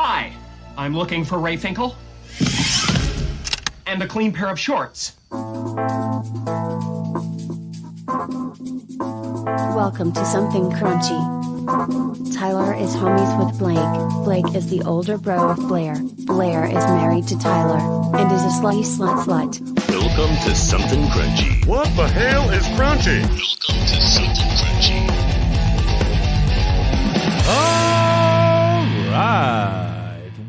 Hi, I'm looking for Ray Finkel. And a clean pair of shorts. Welcome to Something Crunchy. Tyler is homies with Blake. Blake is the older bro of Blair. Blair is married to Tyler, and is a slutty slut. Welcome to Something Crunchy. What the hell is crunchy? Welcome to Something Crunchy. All right.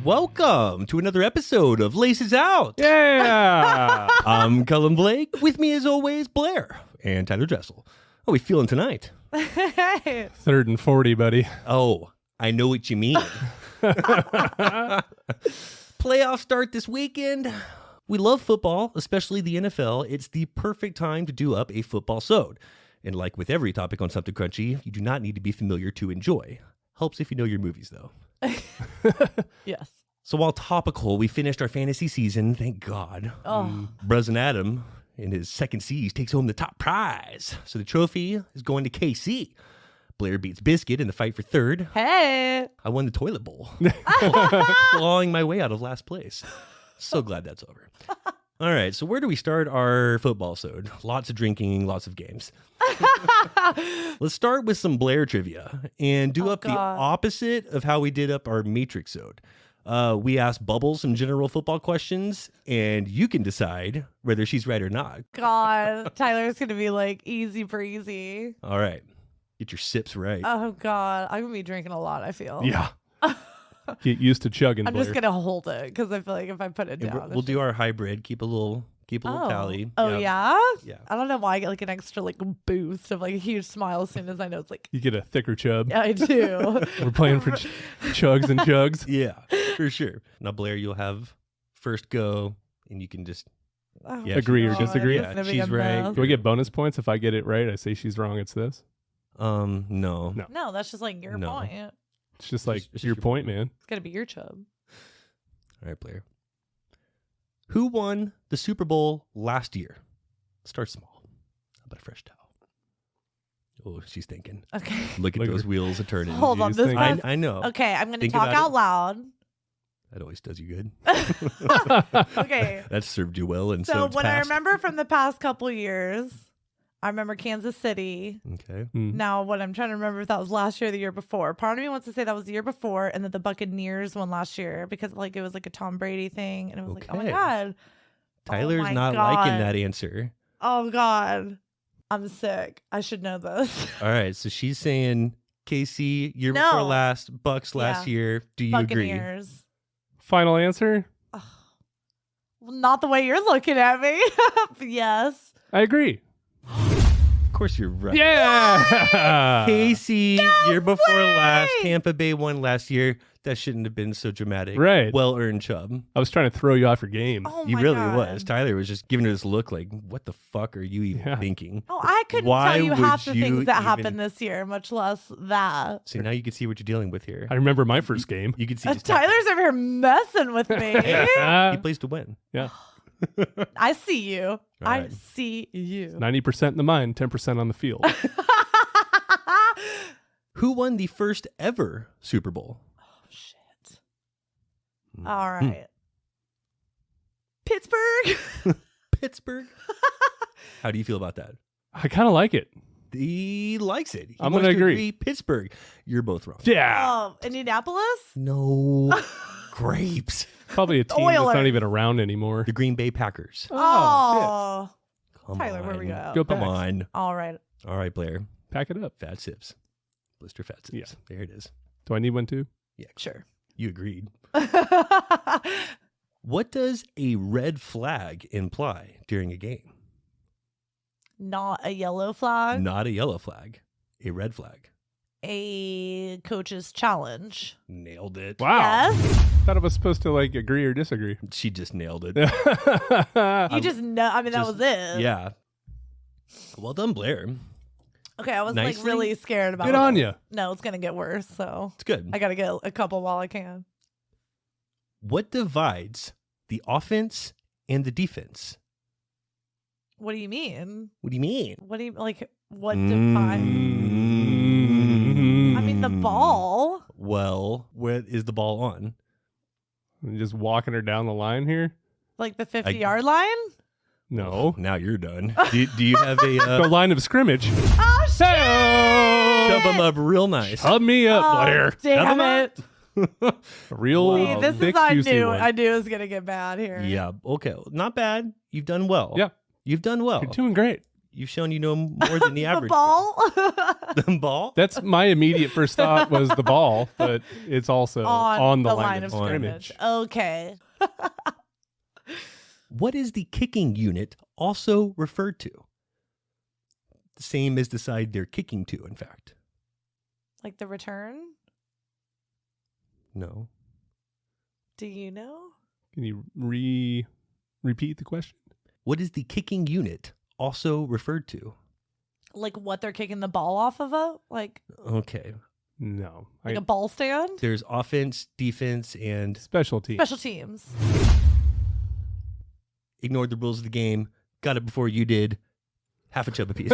Welcome to another episode of Laces Out. Yeah. I'm Cullen Blake. With me, as always, Blair and Tyler Dressel. How are we feeling tonight? Hey. 3rd and 40, buddy. Oh, I know what you mean. Playoffs start this weekend. We love football, especially the NFL. It's the perfect time to do up a football sode. And like with every topic on Something Crunchy, you do not need to be familiar to enjoy. Helps if you know your movies, though. Yes. So while topical, we finished our fantasy season, thank God. Oh. Bruz and Adam, in his second siege, takes home the top prize. So the trophy is going to KC. Blair beats Biscuit in the fight for third. Hey. I won the toilet bowl, clawing my way out of last place. So glad that's over. All right, so where do we start our football sode? Lots of drinking, lots of games. Let's start with some Blair trivia and do the opposite of how we did up our Matrix sode. We asked Bubbles some general football questions, and you can decide whether she's right or not. God, Tyler's going to be like easy breezy. All right, get your sips right. Oh, God. I'm going to be drinking a lot, I feel. Yeah. Get used to chugging, I'm Blair. just going to hold it because I feel like if I put it And down. we'll do our hybrid. Keep a little tally. Oh, Yeah. I don't know why I get like an extra like boost of like a huge smile as soon as I know it's like. You get a thicker chub. Yeah, I do. We're playing for chugs and chugs. Yeah, for sure. Now, Blair, you'll have first go, and you can just Oh, Agree or God, disagree? it's Yeah, gonna be she's a right. mess. Do I get bonus points if I get it right? I say she's wrong, it's this. No. No, that's just like your No. point. It's just like It's just your your point, man. It's going to be your chub. All right, Blair. Who won the Super Bowl last year? Start small. How about a fresh towel? Oh, she's thinking. Okay. Look at Look at those her. wheels are turning. Hold on. Jeez, This thank was, I know. okay, I'm going to Think talk about out it. loud. That always does you good. Okay. That served you well. And So it's when I past. remember from the past couple years, I remember Kansas City. Okay. Now, what I'm trying to remember if that was last year or the year before. Part of me wants to say that was the year before, and that the Buccaneers won last year because like it was like a Tom Brady thing, and it was like, oh my Okay. God, Tyler's my not God. liking that answer. oh God, I'm sick. I should know this. All right. So she's saying KC year No. before last, Bucks last Yeah. year. Do you agree? Buccaneers. Final answer? Well, not the way you're looking at me. Yes. I agree. Of course you're right. Yeah. KC year before last, Tampa Bay won last year. That shouldn't have been so dramatic. Right. Well-earned chub. I was trying to throw you off your game. Oh He my really God. was. Tyler was just giving her this look like, what the fuck are you even Yeah. thinking? Oh, I couldn't Why tell you half would the you things that even- happened this year, much less that. So now you can see what you're dealing with here. I remember my first game. You can see just how- Tyler's over here messing with me. he plays to win. Yeah. I see you. I right. see you. 90% in the mind, 10% on the field. Who won the first ever Super Bowl? Shit. All right. Pittsburgh. Pittsburgh. How do you feel about that? I kind of like it. He likes it. He I'm wants gonna to agree. Pittsburgh. You're both wrong. Yeah. Oh, Indianapolis? No. Grapes. Probably a team that's Oilers. not even around anymore. The Green Bay Packers. Oh. Come Tyler, on. where we at? Go Come Packs. on. All right. All right, Blair. Pack it up. Fat sips. Blister fat sips. Yeah. There it is. Do I need one too? Yeah. Sure. You agreed. What does a red flag imply during a game? Not a yellow flag. Not a yellow flag. A red flag. A coach's challenge. Nailed it. Wow. Yes. Thought I was supposed to like agree or disagree. She just nailed it. You just know. I mean, that just- was it. Yeah. Well done, Blair. Okay, I was Nicely. like really scared about Good it. on you. No, it's going to get worse. So It's good. I got to get a couple while I can. What divides the offense and the defense? What do you mean? What do you mean? What do you like? What define? I mean, the ball. Well, what is the ball on? I'm just walking her down the line here. Like the 50-yard line? No. Now you're done. Do you have a The line of scrimmage. Oh, shit! shove them up real nice? Hub me up, Oh, Blair. damn it. A real See, this big, is I juicy knew. one. I knew it was going to get bad here. Yeah. Okay. Not bad. You've done well. Yeah. You've done well. You're doing great. You've shown you know more than the The average. ball? The ball? That's my immediate first thought was the ball, but it's also on the line of scrimmage. Okay. What is the kicking unit also referred to? The same as the side they're kicking to, in fact. Like the return? No. Do you know? Can you repeat the question? What is the kicking unit also referred to? Like what they're kicking the ball off of? Like Okay. No. a ball stand? There's offense, defense, and Special team. Special teams. ignored the rules of the game. Got it before you did. Half a chub apiece.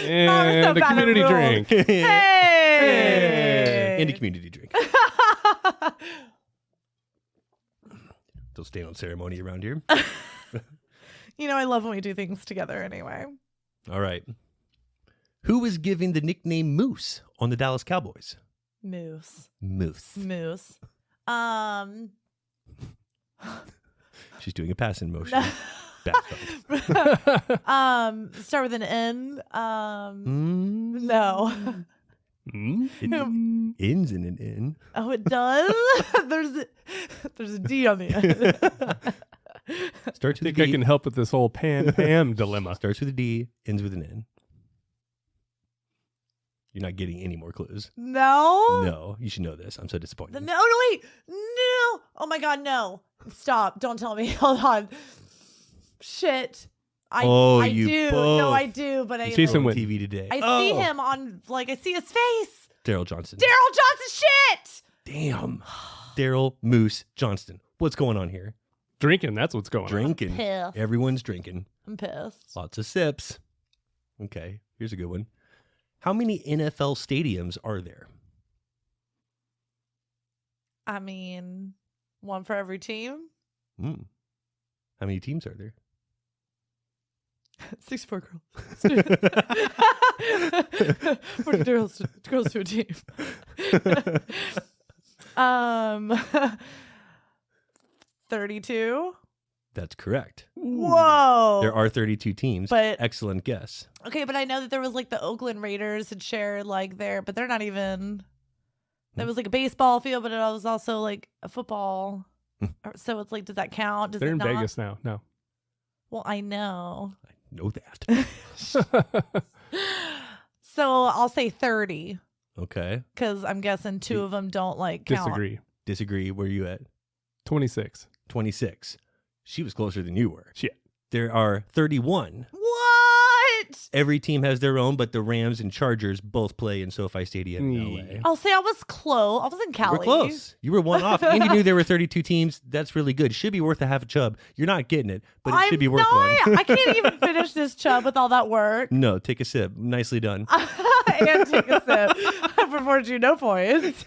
And a community drink. Hey! And a community drink. Don't stand on ceremony around here. You know, I love when we do things together anyway. All right. Who was given the nickname Moose on the Dallas Cowboys? Moose. Moose. She's doing a passing motion. Bad spelling. Start with an N. No. It ends in an N. Oh, it does? There's a D on the end. Starts I with think a I D. can help with this whole Pam dilemma. Starts with a D, ends with an N. You're not getting any more clues. No? No, you should know this. I'm so disappointed. No, wait. No. Oh my God, no. Stop. Don't tell me. Hold on. Shit. I you do. both. No, I do, but I Jason on went. TV today. I see him on, like, I see his face. Daryl Johnson. Daryl Johnson shit. Damn. Daryl Moose Johnston. What's going on here? Drinking, that's what's going on. Drinking. pissed. Everyone's drinking. I'm pissed. Lots of sips. Okay, here's a good one. How many NFL stadiums are there? I mean, one for every team. How many teams are there? 64 girls. 40 girls to a team. 32. That's correct. Whoa. There are 32 teams. But- Excellent guess. Okay, but I know that there was like the Oakland Raiders had shared like there, but they're not even. There was like a baseball field, but it was also like a football. So it's like, does that count? Does They're it in not? Vegas now. No. Well, I know. I know that. So I'll say 30 Okay. because I'm guessing two of them don't like count. Disagree. Where are you at? 26. 26. She was closer than you were. Shit. There are 31. What? Every team has their own, but the Rams and Chargers both play in SoFi Stadium in LA. I'll say I was close. I was in Cali. You were close. You were one off, and you knew there were 32 teams. That's really good. Should be worth a half a chub. You're not getting it, but it should be worth one. I can't even finish this chub with all that work. No, take a sip. Nicely done. And take a sip. I preferred you no points.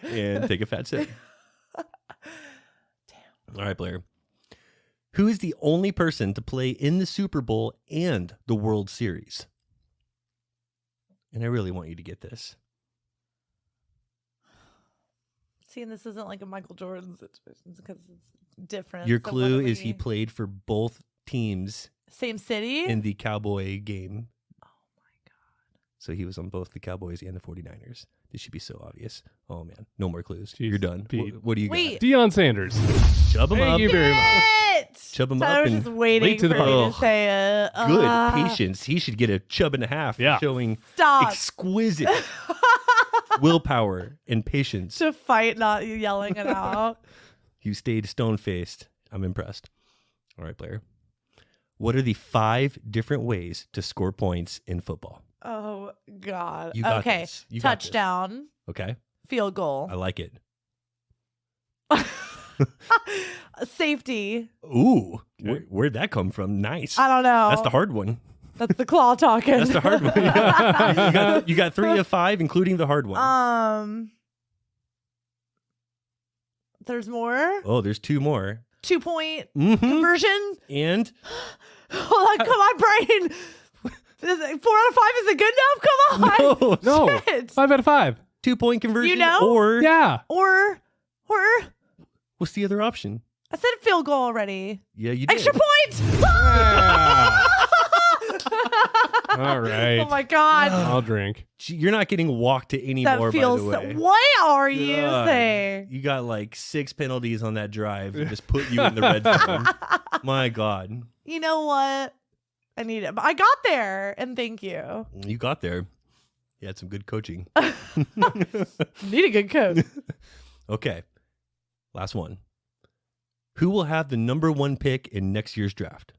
And take a fat sip. All right, Blair. Who is the only person to play in the Super Bowl and the World Series? And I really want you to get this. See, and this isn't like a Michael Jordan situation because it's different. Your So clue what do is he we- played for both teams Same city? in the Cowboy game. Oh my God. So he was on both the Cowboys and the 49ers. This should be so obvious. Oh, man. No more clues. Jeez, You're done. Pete. What do you Wait. Deion Sanders. got? Chub him Thank up. you very much. Shit! Chub him Tyler up was and just waiting late to the for me party. to say it. Good patience. He should get a chub and a half Yeah. for showing Stop. exquisite willpower and patience. To fight, not yelling it out. You stayed stone-faced. I'm impressed. All right, Blair. What are the 5 different ways to score points in football? Oh God. You got Okay. this. You got this. Touchdown. Okay. Field goal. I like it. Safety. Ooh. Okay. Where'd that come from? Nice. I don't know. That's the hard one. That's the claw talking. That's the hard one. You got 3 of 5, including the hard one. There's more. Oh, there's 2 more. 2-point Mhm. conversion. And Hold on, come on, brain. 4 out of 5 isn't good enough. Come on. No. Shit. 5 out of 5. 2-point conversion. You know? Or Yeah. Or what's the other option? I said field goal already. Yeah, you did. Extra point. All right. Oh my God. I'll drink. You're not getting walked to any That more, feels by the way. what are you God. saying? You got like 6 penalties on that drive that just put you in the red zone. My God. You know what? I need it. But I got there, and thank you. You got there. You had some good coaching. Need a good coach. Okay. Last one. Who will have the number 1 pick in next year's draft?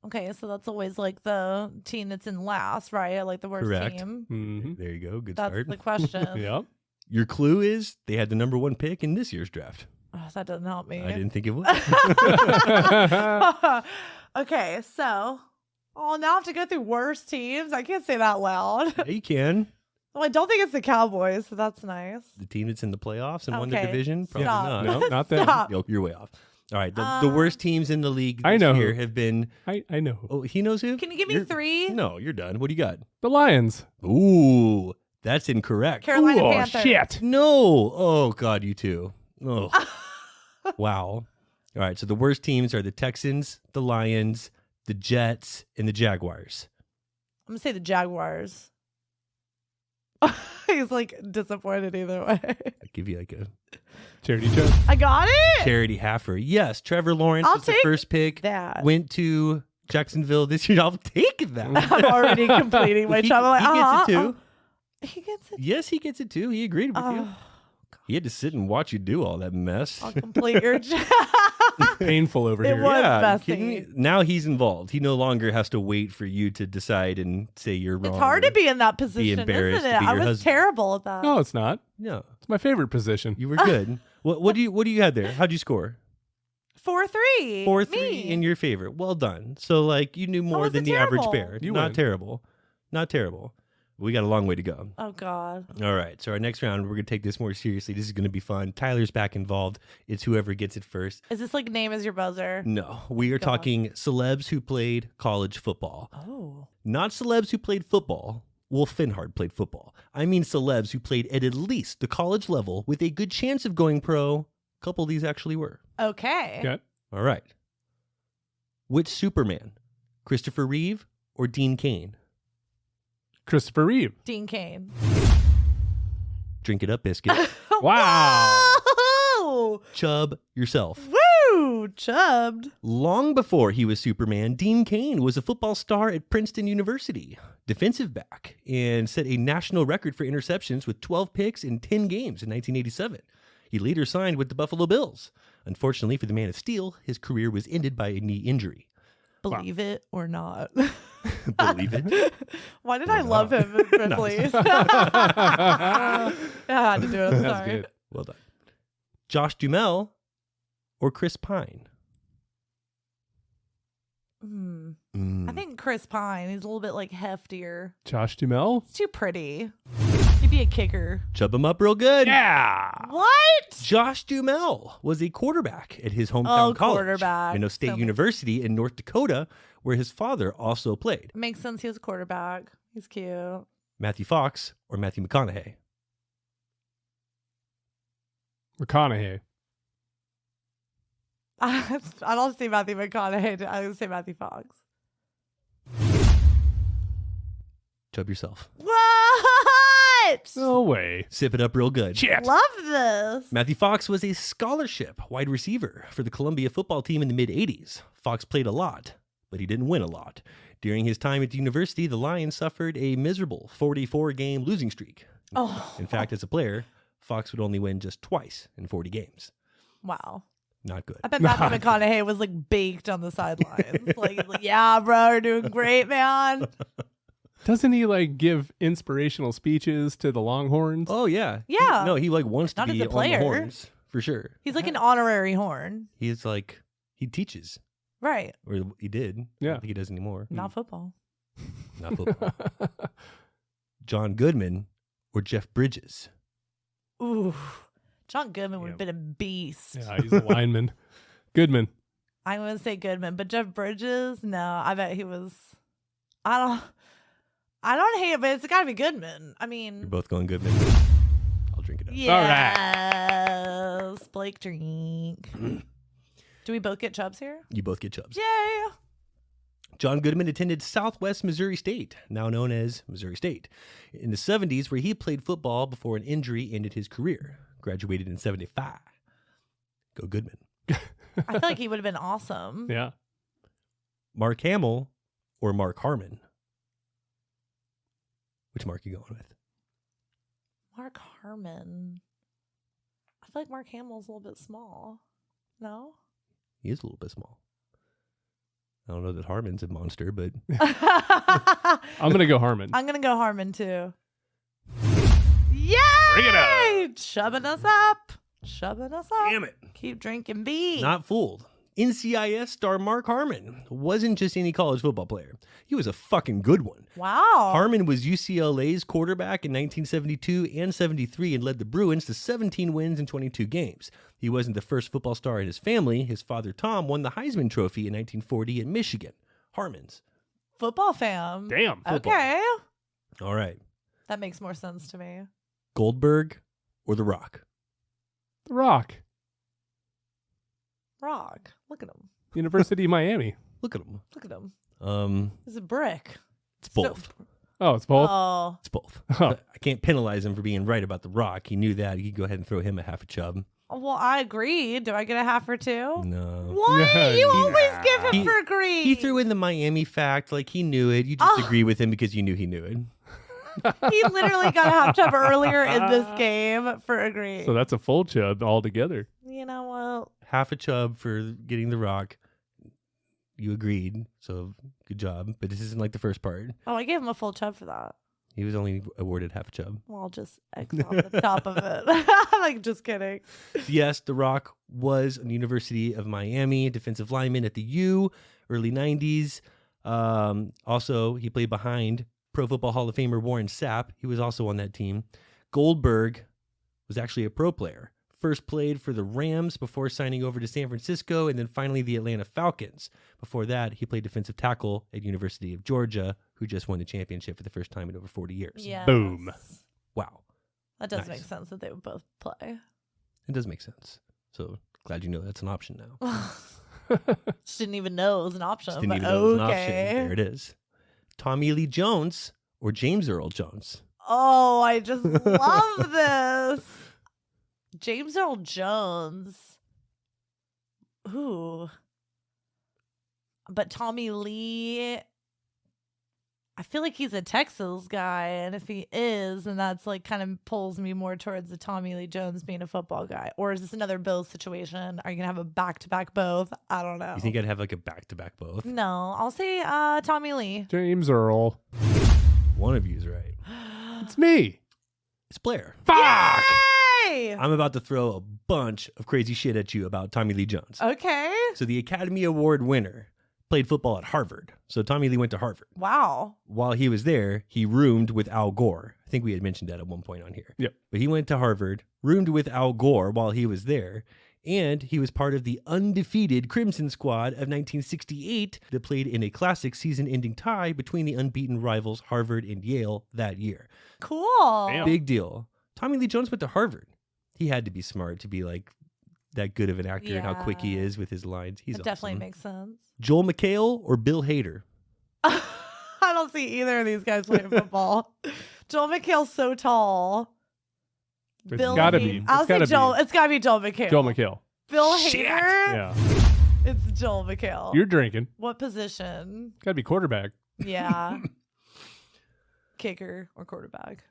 Okay, so that's always like the team that's in last, right? Like the worst Correct. team. Mm-hmm. There you go. Good That's start. the question. Yep. Your clue is they had the number 1 pick in this year's draft. Oh, that doesn't help me. I didn't think it would. Okay, so now I have to go through worst teams. I can't say that loud. Yeah, you can. Well, I don't think it's the Cowboys, so that's nice. The team that's in the playoffs and won the Okay, division? Probably stop. not. No, not that. Stop. You're way off. All right. The worst teams in the league I this know year who. have been. I know. Oh, he knows who? Can you give me You're- 3? No, you're done. What do you got? The Lions. Ooh, that's incorrect. Carolina Ooh, Panthers. shit. No. Oh, God, you too. Oh. Wow. All right. So the worst teams are the Texans, the Lions, the Jets, and the Jaguars. I'm going to say the Jaguars. He's like disappointed either way. I'll give you like a Charity choke. I got it. charity halfer. Yes, Trevor Lawrence I'll was the take first pick. that. Went to Jacksonville this year. I'll take that. I'm already completing my travel. He gets it too. He gets it. Yes, he gets it too. He agreed with you. Oh, He had to sit and watch you do all that mess. I'll complete your Painful over It here. was Yeah, messy. kidding me? Now he's involved. He no longer has to wait for you to decide and say you're wrong. It's hard to or- be in that position, embarrassed isn't to it? be I your was husband. terrible at that. No, it's not. No, It's my favorite position. you were good. What do you have there? How'd you score? 4-3. 4-3 Me. in your favor. Well done. So like you knew more than wasn't the average terrible. bear. You Not win. terrible. Not terrible. We got a long way to go. Oh God. All right. So our next round, we're gonna take this more seriously. This is gonna be fun. Tyler's back involved. It's whoever gets it first. Is this like name as your buzzer? No, we are God. talking celebs who played college football. Oh. Not celebs who played football. Wolf Finhard played football. I mean celebs who played at least the college level with a good chance of going pro. A couple of these actually were. Okay. Okay. All right. Which Superman? Christopher Reeve or Dean Kane? Christopher Reeve. Dean Kane. Drink it up, biscuit. Wow. Whoa! Chubb yourself. Woo! Chubbed. Long before he was Superman, Dean Kane was a football star at Princeton University, defensive back, and set a national record for interceptions with 12 picks in 10 games in 1987. He later signed with the Buffalo Bills. Unfortunately for the Man of Steel, his career was ended by a knee injury. Believe it or not. Believe it? Why did I love him in Ripley's? I had to do it. I'm That's sorry. good. Well done. Josh Duhamel or Chris Pine? I think Chris Pine. He's a little bit like heftier. Josh Duhamel. It's too pretty. He'd be a kicker. Chub him up real good. Yeah. What? Josh Duhamel was a quarterback at his hometown Oh, college, quarterback. Minnesota State So University in North Dakota, where his father also played. Makes sense. He was a quarterback. He's cute. Matthew Fox or Matthew McConaughey? McConaughey. I don't say Matthew McConaughey. I would say Matthew Fox. Chub yourself. What? No way. Sip it up real good. Shit. Love this. Matthew Fox was a scholarship wide receiver for the Columbia football team in the mid-'80s. Fox played a lot, but he didn't win a lot. During his time at the university, the Lions suffered a miserable 44-game losing streak. Oh. In fact, as a player, Fox would only win just twice in 40 games. Wow. Not good. I bet Matthew McConaughey was like baked on the sidelines. like, yeah, bro, you're doing great, man. Doesn't he like give inspirational speeches to the Longhorns? Oh, yeah. Yeah. No, he like wants to Not as be a on the player. horns, for sure. He's like an honorary horn. He's like, he teaches, Right. or he did. I Yeah. don't think he does anymore. Not football. Not football. John Goodman or Jeff Bridges? Ooh. John Goodman would have been a beast. Yeah, he's a lineman. Goodman. I'm going to say Goodman, but Jeff Bridges, no, I bet he was. I don't hate it, but it's got to be Goodman. I mean, You're both going Goodman. I'll drink it up. yes, Blake drink. Do we both get Chubbs here? You both get Chubbs. Yay! John Goodman attended Southwest Missouri State, now known as Missouri State, in the 70s, where he played football before an injury ended his career. Graduated in 75. Go Goodman. I feel like he would have been awesome. Yeah. Mark Hamill or Mark Harmon? Which Mark you going with? Mark Harmon. I feel like Mark Hamill's a little bit small. No? He is a little bit small. I don't know that Harmon's a monster, but I'm going to go Harmon. I'm going to go Harmon too. Yay! Bring it up. Shoving us up. Shoving us up. damn it. Keep drinking beer. Not fooled. NCIS star Mark Harmon wasn't just any college football player. He was a fucking good one. Wow. Harmon was UCLA's quarterback in 1972 and 73 and led the Bruins to 17 wins in 22 games. He wasn't the first football star in his family. His father, Tom, won the Heisman Trophy in 1940 in Michigan. Harmon's. Football fam. Damn. Football. Okay. All right. That makes more sense to me. Goldberg or The Rock? The Rock. Rock. Look at him. University of Miami. Look at him. Look at him. Um, He's a brick. it's both. Oh, it's both? Oh. It's both. Oh. I can't penalize him for being right about The Rock. He knew that. He could go ahead and throw him a half a chub. Well, I agree. Do I get a half or two? No. What? Yeah, You always give him He- for green. He threw in the Miami fact like he knew it. You just Oh. agree with him because you knew he knew it. He literally got a half chub earlier in this game for a green. So that's a full chub altogether. You know what? Half a chub for getting The Rock. You agreed, so good job. But this isn't like the first part. Oh, I gave him a full chub for that. He was only awarded half a chub. Well, I'll just X off the top of it. Like, just kidding. Yes, The Rock was on the University of Miami, defensive lineman at the U, early 90s. Also, he played behind Pro Football Hall of Famer Warren Sapp. He was also on that team. Goldberg was actually a pro player. First played for the Rams before signing over to San Francisco, and then finally the Atlanta Falcons. Before that, he played defensive tackle at University of Georgia, who just won the championship for the first time in over 40 years. Yeah. Boom. Wow. That does Nice. make sense that they would both play. It does make sense. So glad you know that's an option now. Just didn't even know it was an option. Just didn't But even know it was an okay. option. There it is. Tommy Lee Jones or James Earl Jones? Oh, I just love this. James Earl Jones. Ooh. But Tommy Lee, I feel like he's a Texas guy. And if he is, then that's like kind of pulls me more towards the Tommy Lee Jones being a football guy. Or is this another Bills situation? Are you going to have a back-to-back both? I don't know. You think I'd have like a back-to-back both? No, I'll say Tommy Lee. James Earl. One of you is right. It's me. It's Blair. Fuck! Yay! I'm about to throw a bunch of crazy shit at you about Tommy Lee Jones. Okay. So the Academy Award winner played football at Harvard. So Tommy Lee went to Harvard. Wow. While he was there, he roomed with Al Gore. I think we had mentioned that at one point on here. Yep. But he went to Harvard, roomed with Al Gore while he was there, and he was part of the undefeated Crimson Squad of 1968 that played in a classic season-ending tie between the unbeaten rivals Harvard and Yale that year. Cool. Damn. Big deal. Tommy Lee Jones went to Harvard. He had to be smart to be like that good of an actor and how quick he Yeah. is with his lines. He's It definitely awesome. makes sense. Joel McHale or Bill Hader? I don't see either of these guys playing football. Joel McHale's so tall. There's Bill gotta Hader- be. I'll It's say gotta Joel. be. It's gotta be Joel McHale. Joel McHale. Bill Shit. Hader. Yeah. It's Joel McHale. You're drinking. What position? Gotta be quarterback. Yeah. Kicker or quarterback.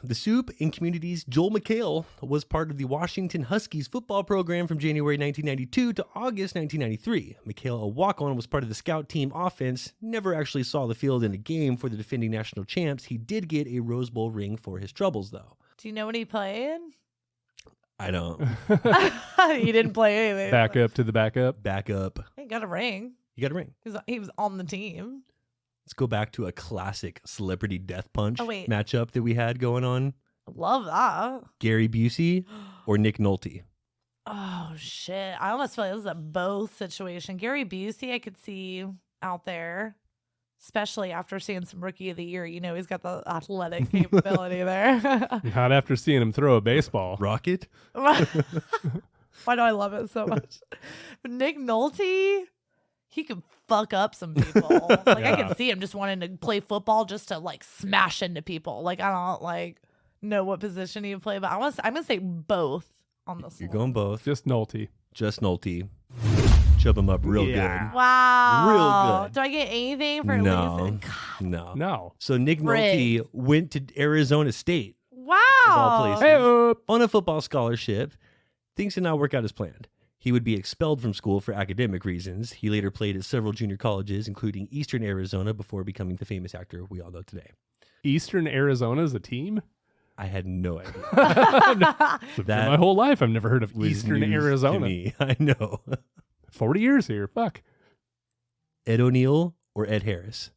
The Soup and Community's Joel McHale was part of the Washington Huskies football program from January 1992 to August 1993. McHale, a walk-on, was part of the scout team offense, never actually saw the field in a game for the defending national champs. He did get a Rose Bowl ring for his troubles, though. Do you know what he played? I don't. He didn't play anything. Back up to the backup. Back up. He got a ring. You got a ring. He was on the team. Let's go back to a classic celebrity death punch Oh, wait. matchup that we had going on. Love that. Gary Busey or Nick Nolte? Oh, shit. I almost feel like this is a both situation. Gary Busey, I could see out there, especially after seeing some Rookie of the Year. You know, he's got the athletic capability there. Not after seeing him throw a baseball. Rocket? Why do I love it so much? But Nick Nolte, he could fuck up some people. Like, I can see him just wanting to play football just to, like, smash into people. Like, I don't, like, know what position he would play, but I'm going to say both. On this You're one. going both. Just Nolte. Just Nolte. Chub him up real good. Wow. Real good. Do I get anything for No. losing? God. No. So Nick Frick. Nolte went to Arizona State. Wow. Of all places. Hey, On a football scholarship. Things did not work out as planned. He would be expelled from school for academic reasons. He later played at several junior colleges, including Eastern Arizona, before becoming the famous actor we all know today. Eastern Arizona is a team? I had no idea. My whole life, I've never heard of was Eastern news Arizona. to me. I know. 40 years here. Fuck. Ed O'Neill or Ed Harris?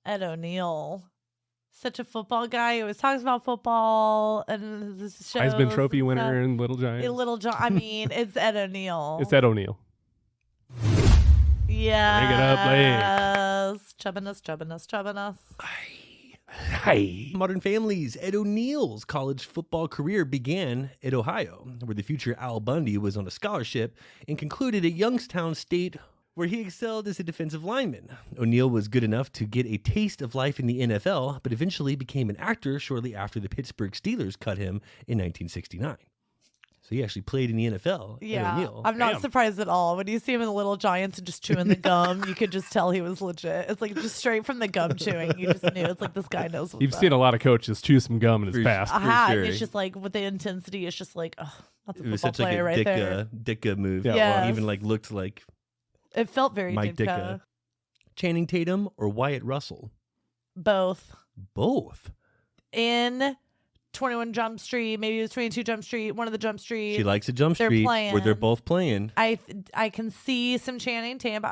Ed O'Neill. Such a football guy. He always talks about football and this shows. Heisman Trophy and winner stuff. in Little Giants. I mean, it's Ed O'Neill. It's Ed O'Neill. Yeah. Bring it up, Yes. Chubbing us. Hi. Modern Family's Ed O'Neill's college football career began at Ohio, where the future Al Bundy was on a scholarship and concluded at Youngstown State, where he excelled as a defensive lineman. O'Neill was good enough to get a taste of life in the NFL, but eventually became an actor shortly after the Pittsburgh Steelers cut him in 1969. So he actually played in the NFL. Ed Yeah. O'Neill. I'm not surprised at all. When you see him in the Little Giants and just chewing the gum, you could just tell he was legit. It's like just straight from the gum chewing. You just knew. It's like this guy knows what's You've up. seen a lot of coaches chew some gum in his past. Aha, sure. It's just like with the intensity, it's just like, oh, that's a It was football such like player a right there. Dicka move. Yeah, Yes. He even like looked like It felt very Mike Ditka. Ditka. Channing Tatum or Wyatt Russell? Both. Both. In 21 Jump Street, maybe it was 22 Jump Street, one of the Jump Streets. She likes a Jump They're Street where they're playing. both playing. I can see some Channing Tatum.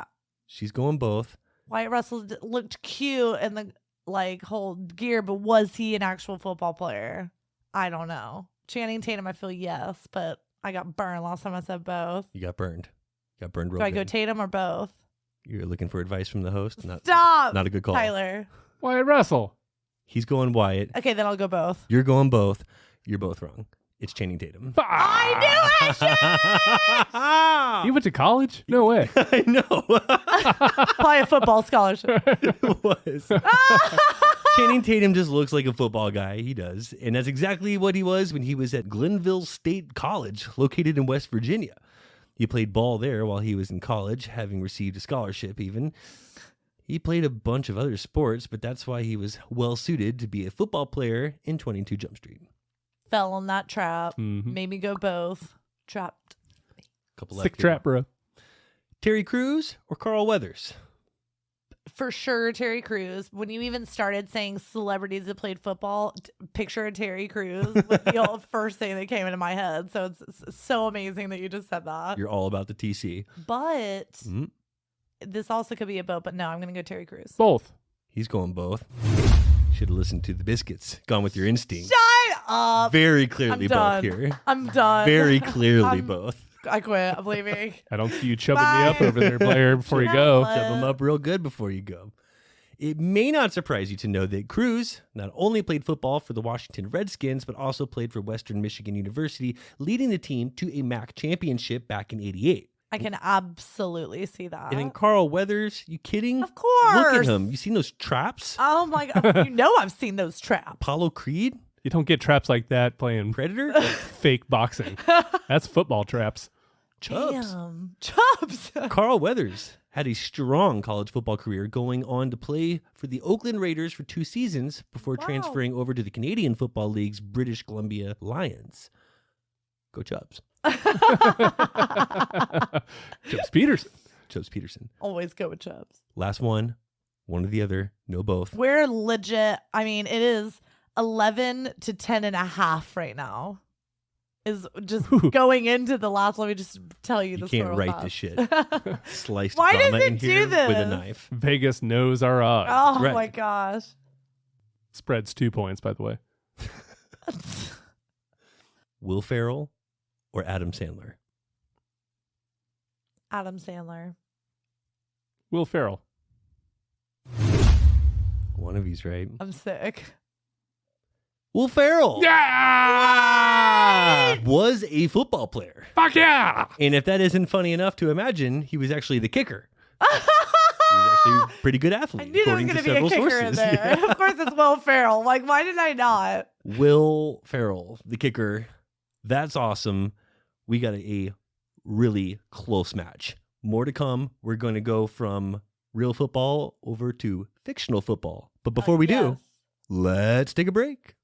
She's going both. Wyatt Russell looked cute in the like whole gear, but was he an actual football player? I don't know. Channing Tatum, I feel yes, but I got burned last time I said both. You got burned. Got burned real Do I go good. Tatum or both? You're looking for advice from the host? Stop. Not a good call. Tyler. Wyatt Russell. He's going Wyatt. Okay, then I'll go both. You're going both. You're both wrong. It's Channing Tatum. I You went to college? No way. I know. Probably a football scholarship. It was. Channing Tatum just looks like a football guy. He does. And that's exactly what he was when he was at Glenville State College, located in West Virginia. He played ball there while he was in college, having received a scholarship even. He played a bunch of other sports, but that's why he was well suited to be a football player in 22 Jump Street. Fell in that trap. Mhm. Made me go both. Trapped. Couple Sick left here. trap, bro. Terry Crews or Carl Weathers? For sure, Terry Crews. When you even started saying celebrities that played football, picture Terry Crews was the first thing that came into my head. So it's so amazing that you just said that. You're all about the TC. But Mhm. this also could be a boat. But no, I'm going to go Terry Crews. Both. He's going both. Should have listened to the Biscuits. Gone with your instinct. Shut up. Very I'm clearly both done. here. I'm done. Very clearly I'm- both. I quit. I'm leaving. I don't see you chubbing me up Bye. over there, Blair, before you go. Bye. Shove them up real good before you go. It may not surprise you to know that Crews not only played football for the Washington Redskins, but also played for Western Michigan University, leading the team to a MAC championship back in '88. I can absolutely see that. And then Carl Weathers, you kidding? Of course. Look at him. You seen those traps? Oh my God. You know I've seen those traps. Apollo Creed? You don't get traps like that playing Predator? fake boxing. That's football traps. Chubbs. Damn. Chubbs. Carl Weathers had a strong college football career, going on to play for the Oakland Raiders for 2 seasons before Wow. transferring over to the Canadian Football League's British Columbia Lions. Go Chubbs. Chubbs Peterson. Chubbs Peterson. Always go with Chubbs. Last one or the other. No both. We're legit. I mean, it is 11 to 10 and a half right now. Is just Ooh. going into the last. Let me just tell you You the can't score write fast. this shit. Sliced Why does drama it in do here with a this? knife. Vegas knows our odds. Oh Right. my gosh. Spread's 2 points, by the way. Will Ferrell or Adam Sandler? Adam Sandler. Will Ferrell. One of you's right. I'm sick. Will Ferrell Yeah! was a football player. Fuck yeah! And if that isn't funny enough to imagine, he was actually the kicker. He was actually a pretty good athlete. I knew there was according going to be a kicker in there. Yeah. Of course, it's Will Ferrell. Like, why did I not? Will Ferrell, the kicker. That's awesome. We got a really close match. More to come. We're going to go from real football over to fictional football. But before we do, let's take a break.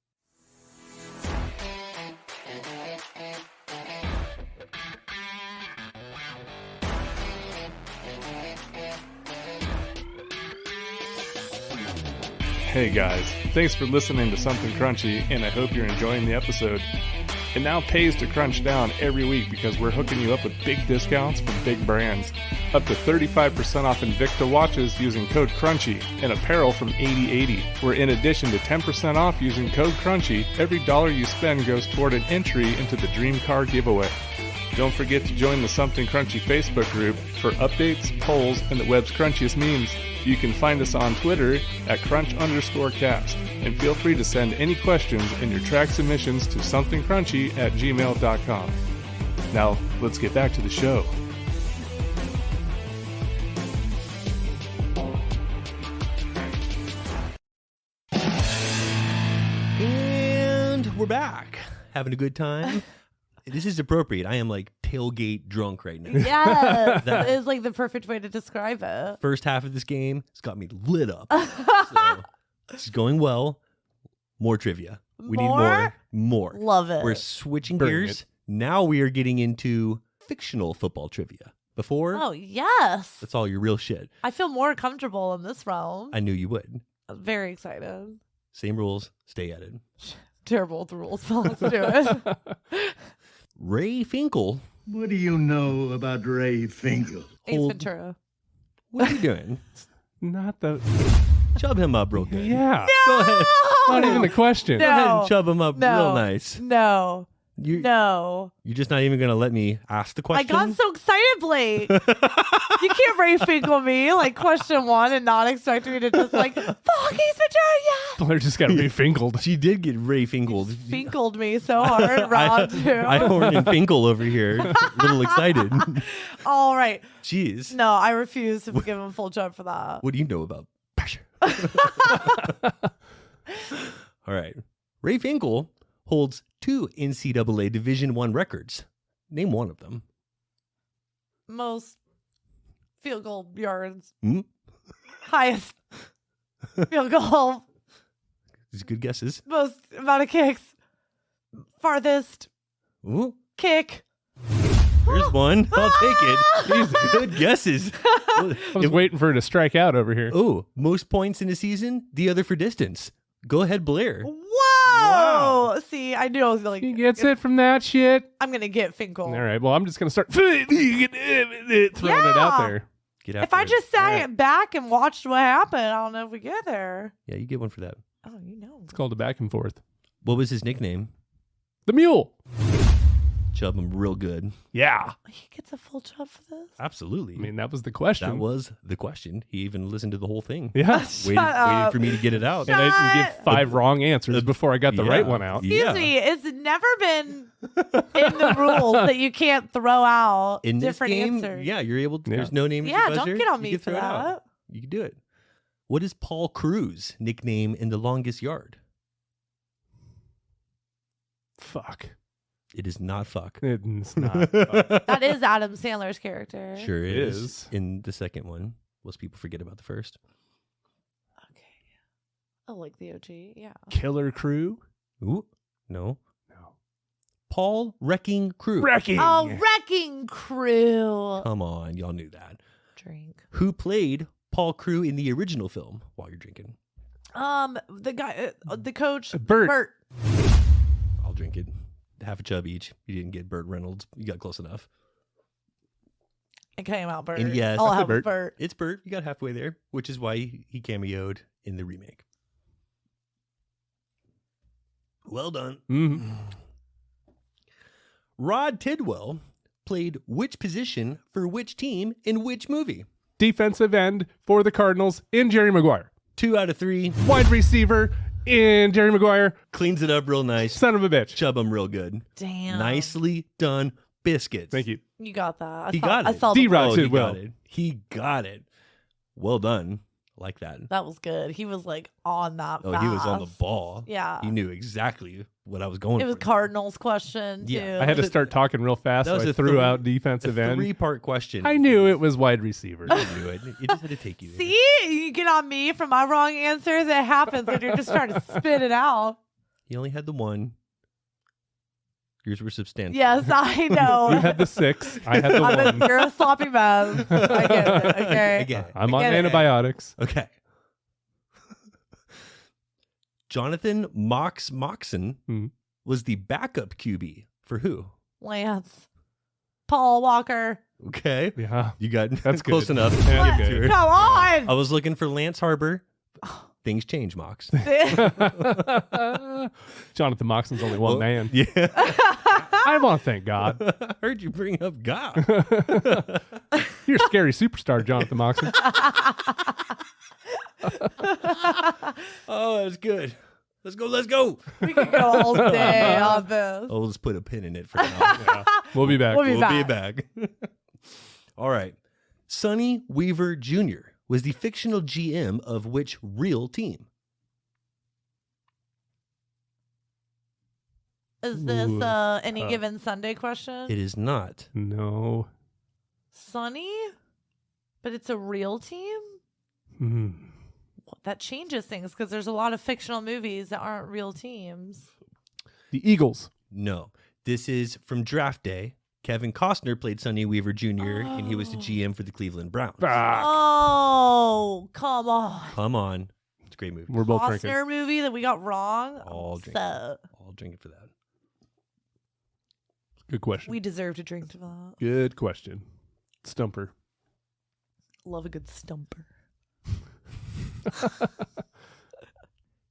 Hey guys, thanks for listening to Something Crunchy, and I hope you're enjoying the episode. It now pays to crunch down every week because we're hooking you up with big discounts from big brands. Up to 35% off Invicta watches using code CRUNCHY and apparel from 8080, where in addition to 10% off using code CRUNCHY, every dollar you spend goes toward an entry into the Dream Car giveaway. Don't forget to join the Something Crunchy Facebook group for updates, polls, and the web's crunchiest memes. You can find us on Twitter at crunch_cast, and feel free to send any questions and your track submissions to somethingcrunchy@gmail.com. Now, let's get back to the show. And we're back. Having a good time. This is appropriate. I am like tailgate drunk right now. Yes. That- That is like the perfect way to describe it. First half of this game, it's got me lit up. So, it's going well. More trivia. We need more. Love it. We're switching Bring gears. it. Now we are getting into fictional football trivia. Before, Oh, yes. that's all your real shit. I feel more comfortable in this realm. I knew you would. I'm very excited. Same rules. Stay at it. Terrible with the rules, but let's do it. Ray Finkel. What do you know about Ray Finkel? Ace Hold- Ventura. What are you doing? Not the... Chub him up real good. Yeah. Go ahead. Not even the question. Go ahead and No. chub him up No. real nice. No. You're No. just not even going to let me ask the question? I got so excited, Blake. You can't Ray Finkel me like question one and not expect me to just like, fuck, Ace Ventura, yeah. Blair just got refinkled. She did get Ray Finkeled. Finkled me so hard, Rob, too. Einhorn and Finkel over here. A little excited. All right. Jeez. No, I refuse to give him full jump for that. What do you know about pressure? All right. Ray Finkel holds 2 NCAA Division I records. Name one of them. Most field goal yards. Hmm? Highest field goal. These are good guesses. Most amount of kicks. Farthest Ooh, kick. there's one. I'll take it. These are good guesses. I was waiting for her to strike out over here. Oh, most points in a season, the other for distance. Go ahead, Blair. Whoa! Wow. See, I knew I was like, He gets it from that shit. I'm gonna get Finkel. All right, well, I'm just going to start throwing it out there. Get If after I it. just sat back and watched what happened, I don't know if we get there. Yeah, you get one for that. Oh, you know. It's called a back and forth. What was his nickname? The Mule. Chub him real good. Yeah. He gets a full job for this. Absolutely. I mean, that was the question. that was the question. He even listened to the whole thing. Yeah. Waited up. for me to get it out. And I didn't give 5 wrong answers before I got the right one out. Excuse me, it's never been in the rules that you can't throw out In this different game, answers. yeah, you're able to. Yeah. There's no name. at Yeah, the don't buzzer. get on You me can for throw it out. that. You can do it. What is Paul Cruz' nickname in The Longest Yard? Fuck. It is not fuck. It's not. That is Adam Sandler's character. Sure It is. is. In the second one, most people forget about the first. Okay. I like the OG, yeah. Killer Crew? Ooh, no. No. Paul Wrecking Crew. Wrecking. Oh, Wrecking Crew. Come on, y'all knew that. Drink. Who played Paul Crew in the original film while you're drinking? The guy, the coach, Bert. I'll drink it. Half a chub each. You didn't get Burt Reynolds. You got close enough. It came out Bert. And yes, I'll that's have Bert. Bert. It's Burt. You got halfway there, which is why he cameoed in the remake. Well done. Mm-hmm. Rod Tidwell played which position for which team in which movie? Defensive end for the Cardinals in Jerry Maguire. 2 out of 3. Wide receiver in Jerry Maguire. Cleans it up real nice. Son of a bitch. Chub him real good. Damn. Nicely done biscuits. Thank you. You got that. He got it. I saw D-Rod Oh, did he well. got it. He got it. Well done. Like that. that was good. He was like on that. Oh, he was on the fast. ball. Yeah. He knew exactly what I was going It was for. Cardinals question too. Yeah. I had to start talking real fast, That so was I a threw out defensive a end. 3-part question. I knew it was wide receiver. You knew it. It just had to take you there. See, you get on me for my wrong answers. It happens when you're just trying to spit it out. He only had the one. Yours were substantial. Yes, I know. You had the 6. I had the I'm 1. you're a sloppy mess. I get it. Okay. I get it. I'm on get it. antibiotics. Okay. Jonathan Moxon Hmm. was the backup QB for who? Lance. Paul Walker. Okay. Yeah. You got That's close good. enough. Yeah, Give it good. to her. Come on. I was looking for Lance Harbor. Things change, Mox. Jonathan Moxon's only one man. Yeah. I want to thank God. I heard you bring up God. You're a scary superstar, Jonathan Moxon. Oh, that's good. Let's go. Let's go. We could go all day on this. Oh, let's put a pin in it for now. We'll be back. We'll be We'll be back. All right. Sonny Weaver Jr. was the fictional GM of which real team? Is this Ooh. any given Sunday question? It is not. No. Sunny? But it's a real team? Hmm. Well, that changes things because there's a lot of fictional movies that aren't real teams. The Eagles. No. This is from Draft Day. Kevin Costner played Sonny Weaver Jr., and he was the Oh. GM for the Cleveland Browns. Ah, Oh, come on. Come on. It's a great movie. we're both drinking. Costner movie that we got wrong? All I'm drinking. upset. I'll drink it for that. Good question. We deserve to drink to that. Good question. Stumper. Love a good stumper.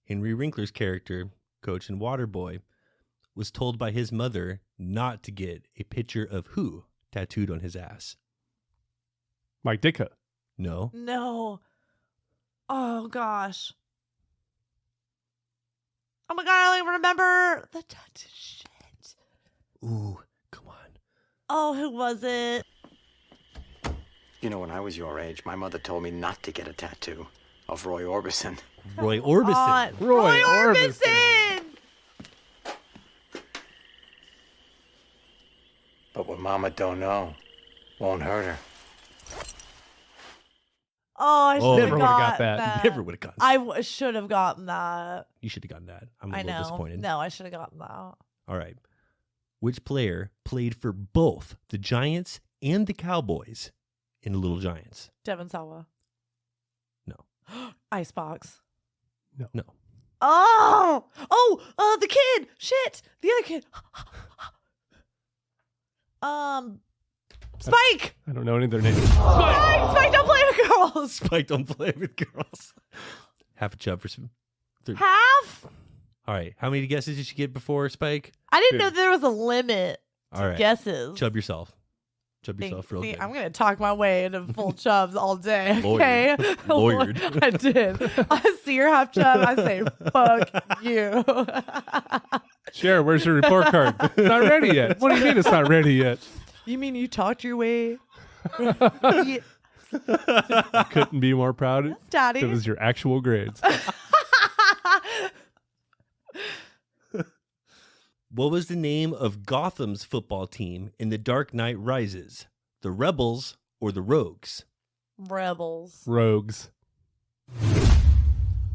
Henry Winkler's character, Coach and Waterboy, was told by his mother not to get a picture of who tattooed on his ass. Mike Ditka. No. No. Oh, gosh. Oh, my God. I don't even remember the tattoo shit. Ooh, come on. Oh, who was it? You know, when I was your age, my mother told me not to get a tattoo of Roy Orbison. Roy Orbison. Roy Orbison! But what Mama don't know won't hurt her. Oh, I Oh, should never have would've got got that. that. Never would have gotten. I should have gotten that. You should have gotten that. I'm a I little know. disappointed. No, I should have gotten that. All right. Which player played for both the Giants and the Cowboys in Little Giants? Devin Sawa. No. Icebox. No. Oh, the kid. Shit, the other kid. Spike. I don't know any of their names. Spike, don't play with girls. Spike don't play with girls. Half a chub for some. Half. All right. How many guesses did you get before Spike? I didn't know there was a limit All to right. guesses. Chub yourself. Chub yourself real See, good. I'm gonna talk my way into full chubs all day. Okay, Lawyered. Lawyered. I did. I see your half chub. I say, "Fuck you." Sharon, where's your report card? Not ready yet. What do you mean it's not ready yet? You mean you talked your way? Yeah, Couldn't be more proud. Daddy. It was your actual grades. What was the name of Gotham's football team in The Dark Knight Rises? The Rebels or the Rogues? Rebels. Rogues.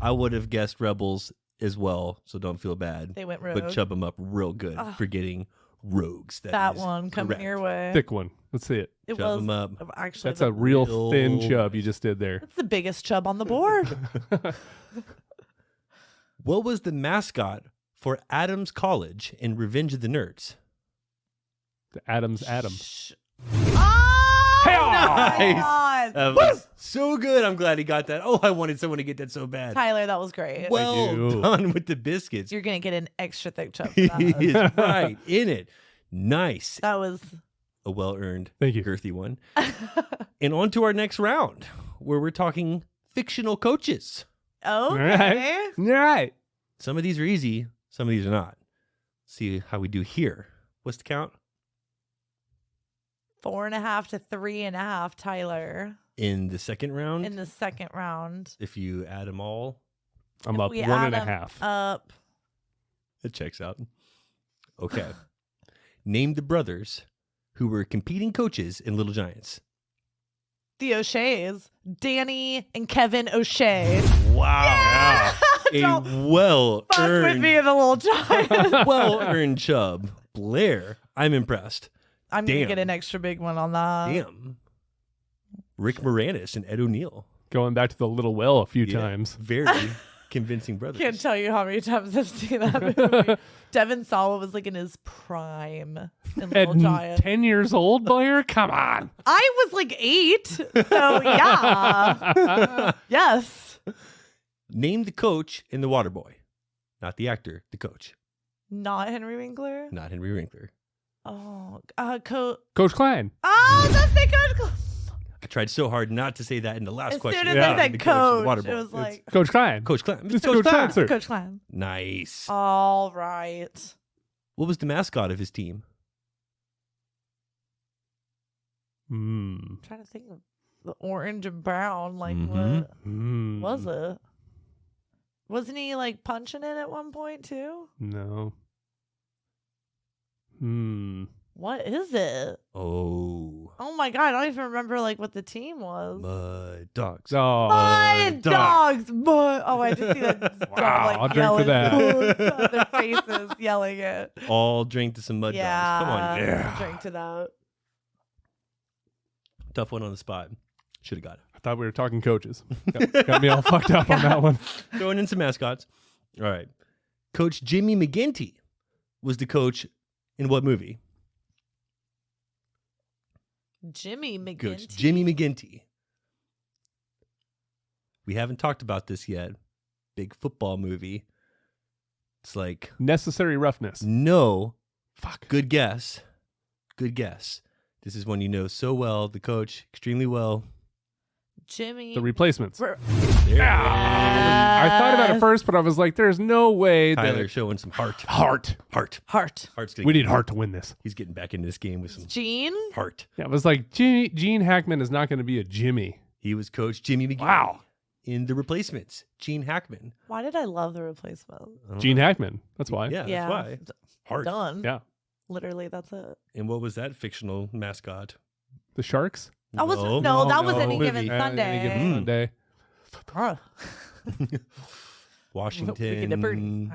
I would have guessed Rebels as well, so don't feel bad. They went rogue. But chub them up real good Ugh. for getting Rogues. That is one coming correct. your way. Thick one. Let's see it. It Chub was 'em up. actually That's a real real- thin chub you just did there. That's the biggest chub on the board. What was the mascot for Adams College in Revenge of the Nerds? The Adams Adam. Oh, Nice. God. That was so good. I'm glad he got that. Oh, I wanted someone to get that so bad. Tyler, that was great. Well you. done with the biscuits. You're gonna get an extra thick chub. For He that. is right in it. Nice. That was A well-earned, Thank you. girthy one. And on to our next round, where we're talking fictional coaches. okay. All right. Some of these are easy. Some of these are not. See how we do here. What's the count? 4.5 to 3.5, Tyler, In the second round, in the second round. if you add them all, I'm If up we 1.5. add 'em Up. it checks out. Okay. Name the brothers who were competing coaches in Little Giants. The O'Sheas, Danny and Kevin O'Shea. Wow. A Don't Fuck with me well-earned, in the Little Giants. well-earned chub. Blair, I'm impressed. I'm going to Damn. get an extra big one on that. Damn. Rick Moranis and Ed O'Neill. Going back to the Little Well a few Yeah, times. Very convincing brothers. Can't tell you how many times I've seen that movie. Devin Sawa was like in his prime in Little At Giants. 10 years old, Blair? Come on. I was like 8, so yeah. Yes. Name the coach in The Waterboy. Not the actor, the coach. Not Henry Winkler. Not Henry Winkler. Oh, Coach Klein. oh, that's the coach. I tried so hard not to say that in the last As question. soon as Yeah. I said The coach, coach in The it Waterboy. was like Coach Klein. Coach Klein. It's Coach Coach Klein. Klein, sir. Coach Klein. Nice. All right. What was the mascot of his team? Hmm. Trying to think of the orange and brown. Like Mhm. what Hmm. was it? Wasn't he like punching it at one point too? No. Hmm. What is it? Oh. Oh my god, I don't even remember like what the team was. Mud dogs. Oh. Mud dog. dogs, mud. Oh, I just see that dog Wow, like I'll drink yelling for that. on their faces, yelling it. All drink to some mud Yeah, dogs. Come on. Yeah. drink to that. Tough one on the spot. Should have got it. I thought we were talking coaches. Got me all fucked up on that one. Throwing in some mascots. All right. Coach Jimmy McGinty was the coach in what movie? Jimmy McGinty. Coach Jimmy McGinty. We haven't talked about this yet. Big football movie. It's like, Necessary Roughness. no. Fuck. Good guess. Good guess. This is one you know so well. The coach, extremely well. Jimmy. The Replacements. There I thought about it first, but I was like, there's no way Tyler that... showing some heart. Heart. Heart. Hart. Heart's We need Heart to win this. He's getting back into this game with some Gene. heart. Yeah, it was like, Gene Hackman is not going to be a Jimmy. He was Coach Jimmy McGinty. Wow. In The Replacements. Gene Hackman. Why did I love the replacement? I don't Gene know. Hackman. That's why. Yeah, Yeah. that's why. Heart. Done. Yeah. Literally, that's it. And what was that fictional mascot? The Sharks? That was no, that was Any Given Any Sunday. Given Sunday. Huh. Washington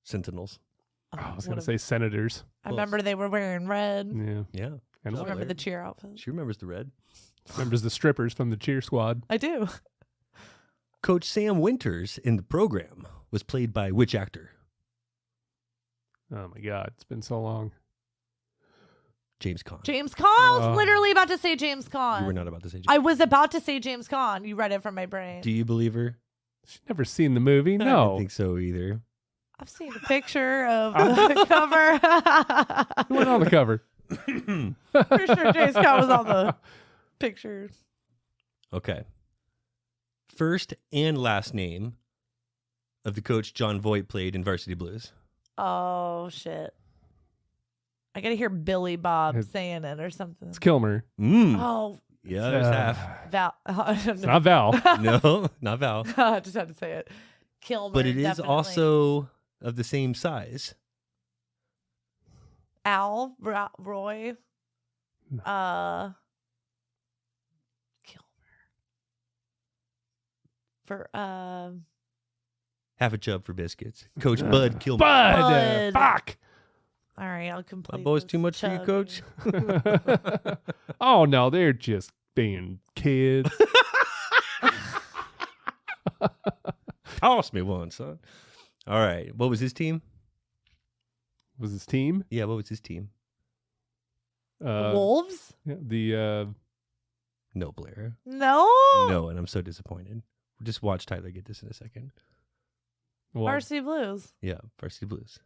Sentinels. I was What going a- to say Senators. I remember they were wearing red. Yeah. Yeah. I I know. remember the cheer outfit. She remembers the red. Remembers the strippers from the cheer squad. I do. Coach Sam Winters in the program was played by which actor? Oh my God. It's been so long. James Caan. James Caan. I was Oh. literally about to say James Caan. You were not about to say James. I was about to say James Caan. You read it from my brain. Do you believe her? She's never seen the movie. I No. don't think so either. I've seen a picture of the cover. Who went on the cover? Pretty sure James Caan was on the picture. Okay. First and last name of the coach John Voight played in Varsity Blues. Oh shit! I gotta hear Billy Bob It's- saying it or something. It's Kilmer. Oh, Yeah, there's half. Val. I don't It's know. not Val. No, not Val. I just had to say it. Kilmer. But it is definitely. also of the same size. Al Roy. Kilmer. For Half a chub for biscuits. Coach Bud Kilmer. Bud. Bud. Fuck. all right, I'll complete. My boy's this too much for you, chugging. Coach? Oh no, they're just being kids. Toss me one, son. All right. What was his team? Was his team? Yeah, what was his team? Wolves? Yeah, the No, Blair. No. No, and I'm so disappointed. Just watch Tyler get this in a second. well, Varsity Blues. Yeah, Varsity Blues.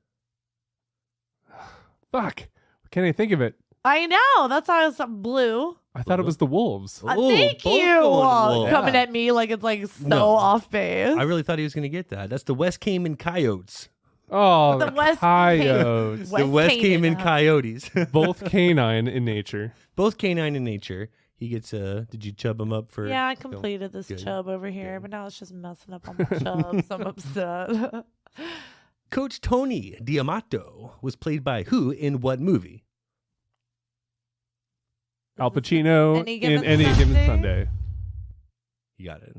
Fuck. Can't even think of it. I know. That's why I was blue. I thought it was the Wolves. Thank both you. going wolf. Coming at me like it's like so No. off base. I really thought he was going to get that. That's the West Cayman Coyotes. Oh, The the West Coyotes. The West Cayman Coyotes. Both canine in nature. Both canine in nature. He gets, did you chub him up for? Yeah, I completed this Good. chub over here, Good. but now it's just messing up on my chubs. I'm upset. Coach Tony D'Amato was played by who in what movie? Al Pacino Any in Given Any Given Sunday? Sunday. You got it.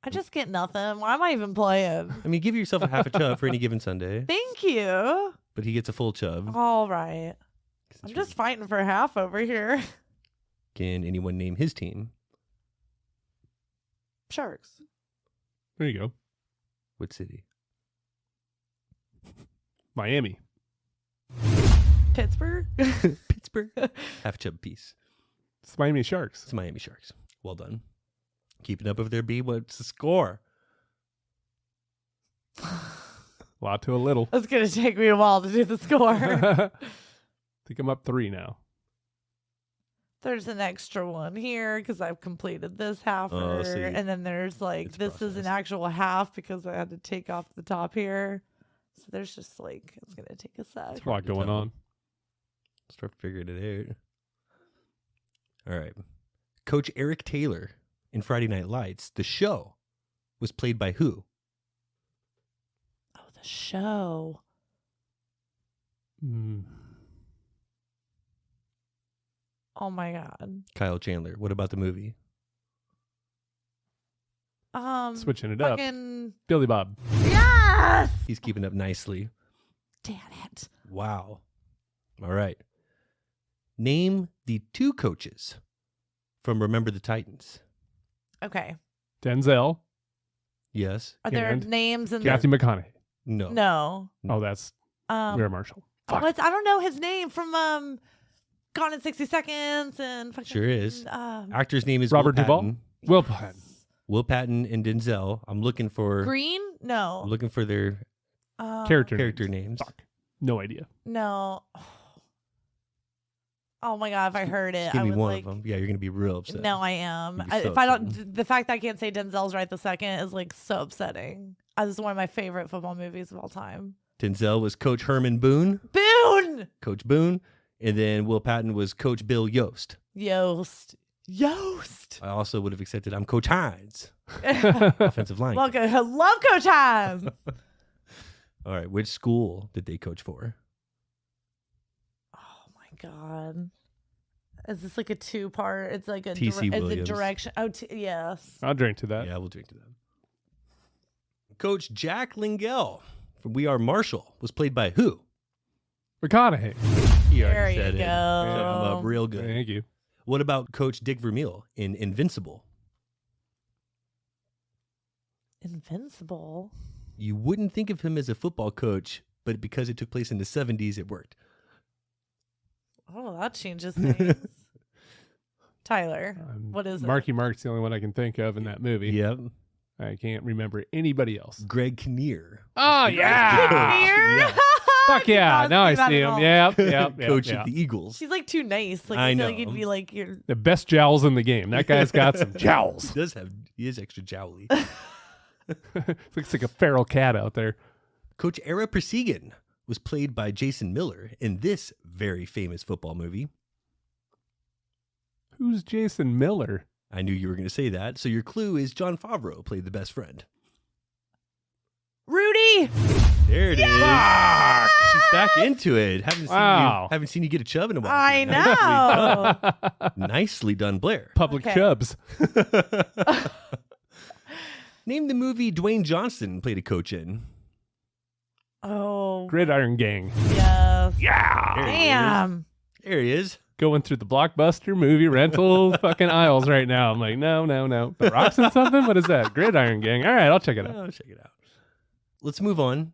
I just get nothing. Why am I even playing? I mean, give yourself a half a chub for any given Sunday, Thank you. but he gets a full chub. All right. I'm just fighting for half over here. Can anyone name his team? Sharks. There you go. What city? Miami. Pittsburgh. Pittsburgh. Half a chub piece. It's Miami Sharks. It's Miami Sharks. Well done. Keeping up over there, B. What's the score? A lot to a little. It's going to take me a while to do the score. I think I'm up 3 now. There's an extra one here because I've completed this half. Oh, so and then there's like, it's this is an processed. actual half because I had to take off the top here. So there's just like, it's going to take a sec. A lot to going tell. on. Start figuring it out. All right. Coach Eric Taylor in Friday Night Lights, the show, was played by who? Oh, the show. Mm. Oh my God. Kyle Chandler. What about the movie? Switching it up. Fucking Billy Bob. yes! He's keeping up nicely. Damn it. Wow. All right. Name the 2 coaches from Remember the Titans. Okay. Denzel. Yes. Are there And names in Kathy McConaughey. No. No. Oh, that's Um, Mayor Marshall. Fuck. what's, I don't know his name from Gone in 60 Seconds and fucking, Sure is. Um, Actor's name is Robert Will Duvall? Patton. Will Patton. Will Patton and Denzel. I'm looking for Green? No. I'm looking for their Character names. Fuck. No idea. No. Oh my God! If I heard it, Just give I me would one like. of them. Yeah, you're gonna be real upset. No, I am. You'd be so If I don't, upset. the fact that I can't say Denzel's right the second is like so upsetting. This is one of my favorite football movies of all time. Denzel was Coach Herman Boone. Boone. Coach Boone. And then Will Patton was Coach Bill Yost. Yost. I also would have accepted I'm Coach Hines. Offensive line. Welcome. I love Coach Hines. All right. Which school did they coach for? Oh my God. Is this like a 2-part? It's like a T.C. it's a Williams. direction. Oh, yes. I'll drink to that. Yeah, we'll drink to that. Coach Jack Lingell from We Are Marshall was played by who? McConaughey. He There already you said it. go. Set him up real good. Thank you. What about Coach Dick Vermeil in Invincible? Invincible. You wouldn't think of him as a football coach, but because it took place in the 70s, it worked. Oh, that changes things. Tyler, what is it? Marky Mark's the only one I can think of in that movie. Yep. I can't remember anybody else. Greg Kinnear. Oh, yeah. Yeah. Fuck Did yeah. not Now I that see at him. all. Yep. Coach yeah. of the Eagles. She's like too nice. Like I I feel know. like you'd be like you're. The best jowls in the game. That guy's got some jowls. He is extra jowly. Looks like a feral cat out there. Coach Ara Persigan was played by Jason Miller in this very famous football movie. Who's Jason Miller? I knew you were going to say that. So your clue is John Favreau played the best friend. Rudy. There it is. Fuck. She's back into it. Wow. Haven't seen you get a chub in a while. I know. Nicely done, Blair. Public Okay. chubs. Name the movie Dwayne Johnson played a coach in. Oh. Gridiron Gang. Yes. Yeah. Damn. There he is. Going through the Blockbuster movie rental fucking aisles right now. I'm like, no. The Rock's in something? What is that? Gridiron Gang. All right, I'll check it out. Oh, check it out. Let's move on.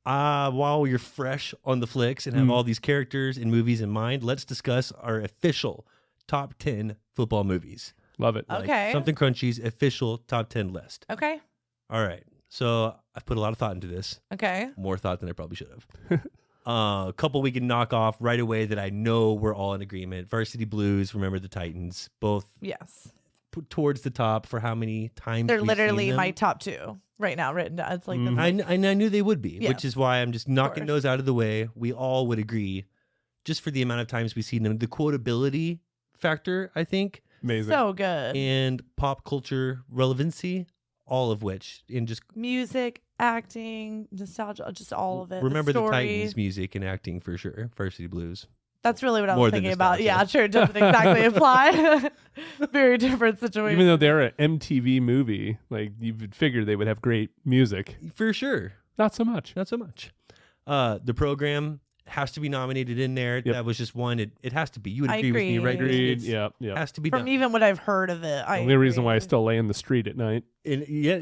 While you're fresh on the flicks and have all these characters and movies in mind, let's discuss our official top 10 football movies. Love it. Like Okay. Something Crunchy's official top 10 list. Okay. All right. So I've put a lot of thought into this. Okay. More thought than I probably should have. A couple we can knock off right away that I know we're all in agreement. Varsity Blues, Remember the Titans, both Yes. put towards the top for how many times They're we've literally seen them. my top 2 right now written down. It's like, I knew they would be, Yeah. which is why I'm just knocking course. those out of the way. We all would agree, just for the amount of times we've seen them. The quotability factor, I think, Amazing. so good. and pop culture relevancy, all of which in just Music, acting, nostalgia, just all of it. Remember the story. Titans, music and acting for sure. Varsity Blues. That's really what I More was than thinking about. nostalgia. Yeah, sure. It doesn't exactly apply. Very different situation. Even though they're an MTV movie, like you would figure they would have great music. For sure. Not so much. Not so much. The program has to be nominated in there. Yep. That was just one. It has to be. You would I agree with me, right? Agreed. It's- Yeah, yeah. Has to be From done. even what I've heard of it, The only reason why I still lay in the street at night. And yeah,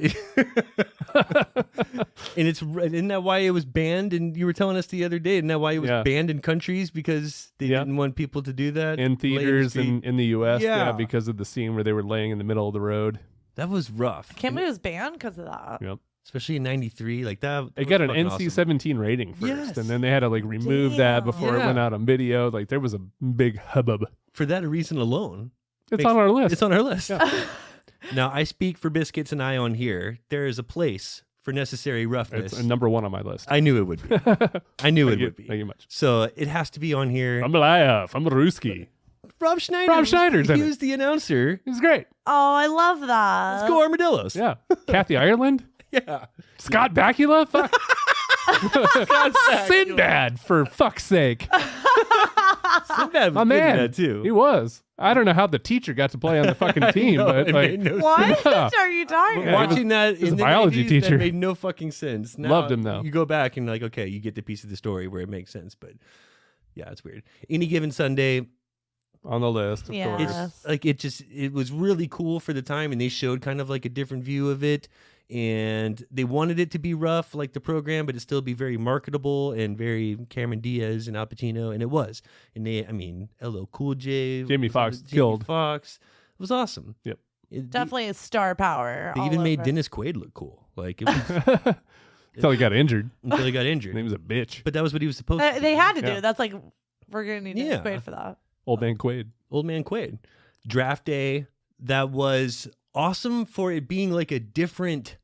and isn't that why it was banned? And you were telling us the other day, isn't that why it was Yeah. banned in countries because they Yeah. didn't want people to do that In Lay theaters street? in the U.S. Yeah. Because of the scene where they were laying in the middle of the road. That was rough. Can't believe it was banned because of that. Yep. Especially in '93, like that. It was got an fucking awesome. NC-17 rating first, Yes. and then they had to like remove that Damn. before it Yeah. went out on video. Like there was a big hubbub. For that reason alone, It's Makes- on our list. it's on our list. Yeah. Now, I speak for Biscuits and I on here. There is a place for necessary roughness. It's number 1 on my list. I knew it would be. I knew it Thank you- would be. Thank you much. So it has to be on here. I'm Eliav. I'm a Ruski. Rob Schneider. Rob Schneider's in He it. was the announcer. He's great. Oh, I love that. Let's go Armadillos. Yeah. Kathy Ireland. Yeah. Scott Bakula. Fuck. Sinbad, for fuck's sake. Sinbad was My good in man. that too. He was. I don't know how the teacher got to play on the fucking team, No, but it like, made no What Yeah. are you talking Yeah, about? Watching that was in a the biology 90s, teacher. that made no fucking sense. Now, Loved him, though. You go back and like, okay, you get the piece of the story where it makes sense, but yeah, it's weird. Any Given Sunday, on the list, of Yeah. course. Yes. like it was really cool for the time, and they showed kind of like a different view of it, and they wanted it to be rough like the program, but it still be very marketable and very Cameron Diaz and Al Pacino, and it was. And LL Cool J, Jamie Foxx Jamie killed. Foxx. It was awesome. Yep. Definitely a star power. They all even made over. Dennis Quaid look cool. Like it was Until he got injured. until he got And injured. he was a bitch. But that was what he was supposed to. They do. had to do. Yeah. That's like we're gonna need Yeah. to wait for that. Old man Quaid. Old Man Quaid. Draft Day. That was awesome for it being like a different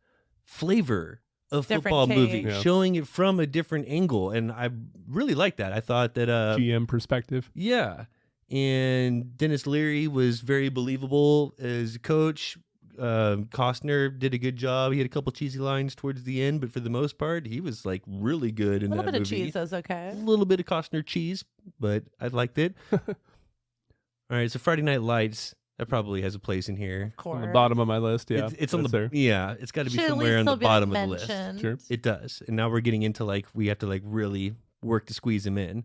flavor of Different football take. movie, Yeah. showing it from a different angle, and I really liked that. I thought that GM perspective. yeah, and Dennis Leary was very believable as a coach. Costner did a good job. He had a couple cheesy lines towards the end, but for the most part, he was like really good in A little that bit of movie. cheese is okay. A little bit of Costner cheese, but I liked it. All right, so Friday Night Lights, that probably has a place in here. Of course. On the bottom of my list. Yeah. It's on the that's there. yeah, it's got to be Should at somewhere least on the still be, like, bottom of the list. mentioned. Sure. It does, and now we're getting into like we have to like really work to squeeze them in.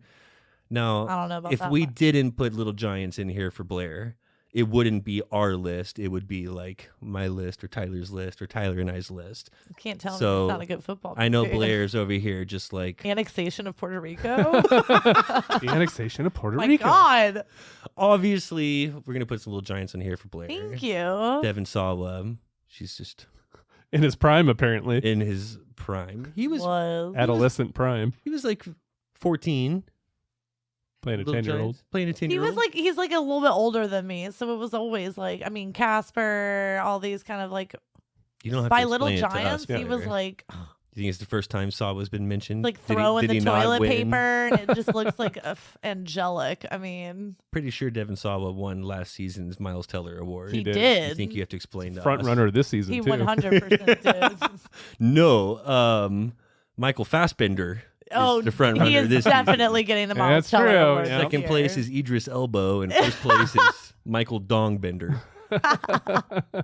Now, I don't know about if that we one. didn't put Little Giants in here for Blair, it wouldn't be our list. It would be like my list or Tyler's list or Tyler and I's list. You can't tell me So, it's not a good football. I know movie. Blair's over here just like Annexation of Puerto Rico. The annexation of Puerto My Rico. God. obviously we're gonna put some Little Giants in here for Blair. Thank you. Devin Sawa, she's just In his prime, apparently. in his prime. He was Adolescent prime. he was like 14. Playing a Little 10-year-old. Giants, playing a 10-year-old. He was like he's like a little bit older than me, so it was always like Casper, all these kind of like you don't have by to Little explain it to us, Giants. He was Blair. like You think it's the first time Sawa's been mentioned? like Did he- throwing did the he not toilet win? paper, and it just looks like angelic. I mean, Pretty sure Devin Sawa won last season's Miles Teller Award. he did. did. I think you have to explain to Front us. runner this season, He too. 100% did. No, Michael Fassbender Oh, is the front he runner is this definitely getting the Miles That's Teller true, Award. yeah. this Second year. place is Idris Elba, and first place is Michael Dongbender. The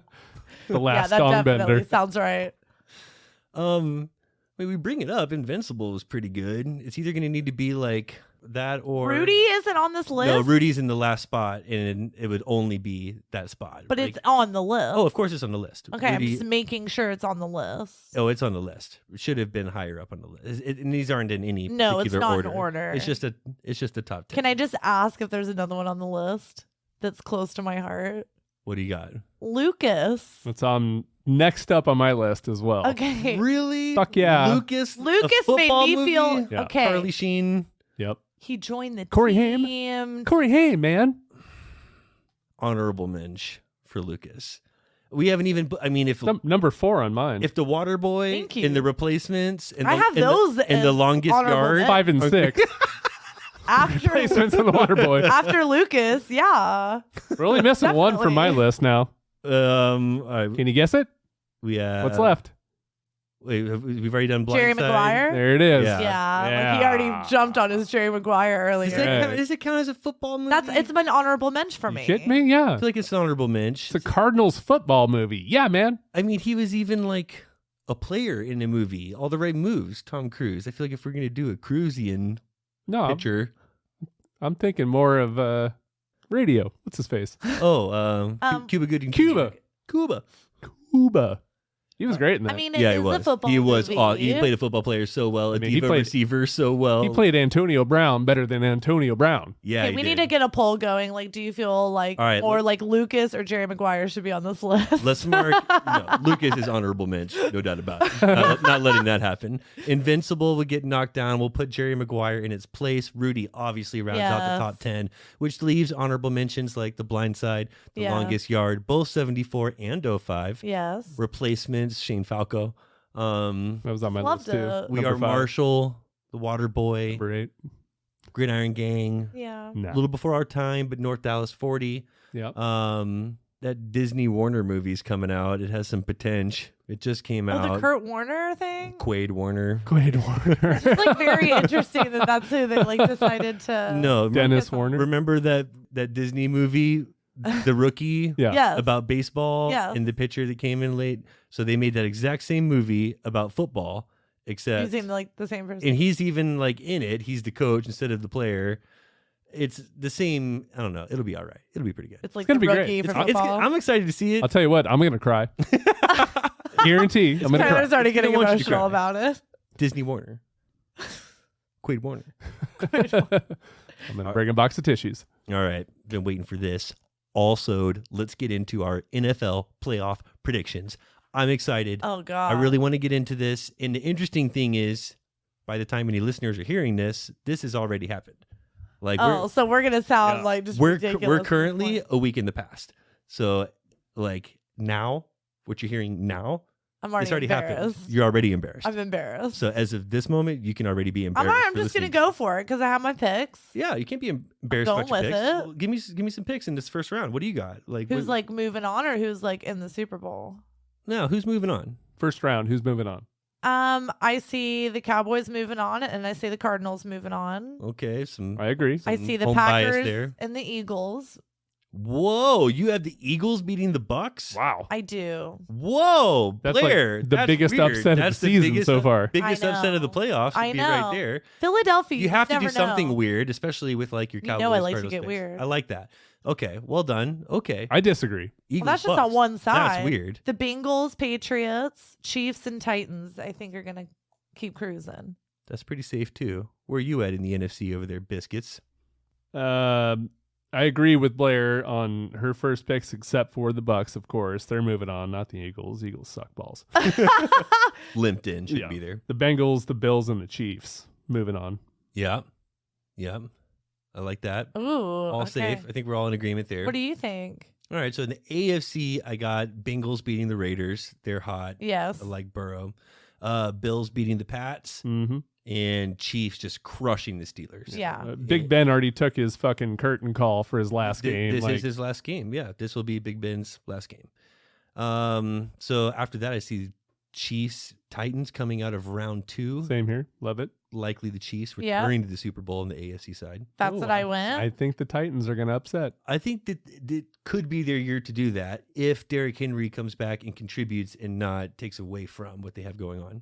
yeah, last that Dong definitely Bender. sounds right. We bring it up. Invincible was pretty good. It's either going to need to be like that or Rudy isn't on this list. No, Rudy's in the last spot, and it would only be that spot. but Like- it's on the list. oh, of course it's on the list. okay. I'm Rudy- just making sure it's on the list. Oh, it's on the list. It should have been higher up on the list. And these aren't in any No, it's particular not order. in order. It's just a top 10. Can I just ask if there's another one on the list that's close to my heart? What do you got? Lucas. It's on next up on my list as well. Okay. Really? Fuck yeah. Lucas Lucas a made football me movie? feel Yeah. okay. Charlie Sheen. Yep. He joined the Corey team. Corey Haim, man. Honorable mensch for Lucas. We haven't even. I mean, if Number 4 on mine. if the Water Boy Thank you. and the Replacements and I the, have and those the, and the as Longest honorable Yard. mentions. 5 and 6. After Placements on the Water Boy. after Lucas, yeah. We're only missing one from my Definitely. list now. Can you guess it? We What's left? Wait, we've already done Blind Jerry Side. Maguire. There it is. Yeah. Yeah, like he already jumped on his Jerry Maguire earlier. Does it count as a football movie? It's been honorable mensch for You me. shit me? Yeah. I feel like it's an honorable mensch. It's a Cardinals football movie. Yeah, man. I mean, he was even like a player in a movie. All the right moves, Tom Cruise. I feel like if we're gonna do a Cruisian No, picture, I'm thinking more of Radio. What's his face? Cuba Gooding. Cuba. Cuba. He was great in that. I mean, it Yeah, is he was. a football He was. movie. He played a football player so well. A I mean, he diva played- receiver so well. he played Antonio Brown better than Antonio Brown. Yeah, Okay, he we did. need to get a poll going. Like, do you feel like All right, more like Lucas or Jerry Maguire should be on this list? Let's mark. No, Lucas is honorable mensch, no doubt about it. Not letting that happen. Invincible would get knocked down. We'll put Jerry Maguire in its place. Rudy obviously rounds out the Yes. top 10, which leaves honorable mentions like The Blind Side, The Yeah. Longest Yard, both 74 and 05. Yes. Replacements, Shane Falco. That was on my Loved list too. it. We Number Are 5. Marshall, The Water Boy, Number 8. Gridiron Gang. Yeah. No. A little before our time, but North Dallas 40. Yeah. That Disney Warner movie's coming out. It has some potential. It just came Oh, out. the Kurt Warner thing? Quaid Warner. Quaid Warner. It's like very interesting that that's who they like decided to. No, Dennis Warner. Remember that Disney movie, The Rookie? Yeah. Yes. About baseball Yes. and the pitcher that came in late. So they made that exact same movie about football, except Using like the same person. and he's even like in it. He's the coach instead of the player. It's the same. I don't know. It'll be all right. It'll be pretty good. It's like gonna the be great. rookie for It's- football. I'm excited to see it. I'll tell you what, I'm going to cry. Guarantee. I'm going to cry. Tyler's already It's getting gonna want you to emotional cry. about it. Disney Warner. Quaid Warner. I'm going to bring a box of tissues. All right. Been waiting for this. Also, let's get into our NFL playoff predictions. I'm excited. Oh God. I really want to get into this. And the interesting thing is, by the time any listeners are hearing this, this has already happened. Like Oh, so we're gonna sound like just we're ridiculous. we're at this currently point. a week in the past. So like now, what you're hearing now, I'm it's already happened. embarrassed. You're already embarrassed. I'm embarrassed. So as of this moment, you can already be I'm embarrassed. all right. I'm for just gonna listening. go for it because I have my picks. Yeah, you can't be embarrassed Going about your with picks. it. Well, give me some picks in this first round. What do you got? Like Who's what- like moving on or who's like in the Super Bowl? no? Who's moving on? First round. Who's moving on? I see the Cowboys moving on, and I see the Cardinals moving on. Okay, some. I agree. I some see the home bias Packers there. and the Eagles. Whoa, you have the Eagles beating the Bucks? Wow. I do. Whoa, That's like Blair, the that's biggest weird. upset of That's the season biggest so far. Biggest I upset of the know. playoffs. I Would be know. right there. Philadelphia. You have to do never something know. weird, especially with like your You know Cowboys. I like to Cardinals get picks. weird. I like that. Okay, well done. Okay, I disagree. Eagles, Well, that's just Bucks. on one side. That's weird. The Bengals, Patriots, Chiefs, and Titans, I think, are going to keep cruising. That's pretty safe too. Where are you at in the NFC over there, biscuits? I agree with Blair on her first picks, except for the Bucks, of course. They're moving on, not the Eagles. Eagles suck balls. Limped in should Yeah. be there. The Bengals, the Bills, and the Chiefs moving on. Yeah, yeah. I like that. Ooh. All okay. safe. I think we're all in agreement there. What do you think? All right, so in the AFC, I got Bengals beating the Raiders. They're hot. Yes. I like Burrow. Bills beating the Pats, Mm-hmm. and Chiefs just crushing the Steelers. Yeah. Big Ben already took his fucking curtain call for his last game. This like, is his last game. Yeah, this will be Big Ben's last game. So after that, I see Chiefs Titans coming out of round 2. Same here. Love it. Likely the Chiefs Yeah. returning to the Super Bowl on the AFC side. That's Ooh, what I went. I think the Titans are going to upset. I think that it could be their year to do that if Derrick Henry comes back and contributes and not takes away from what they have going on.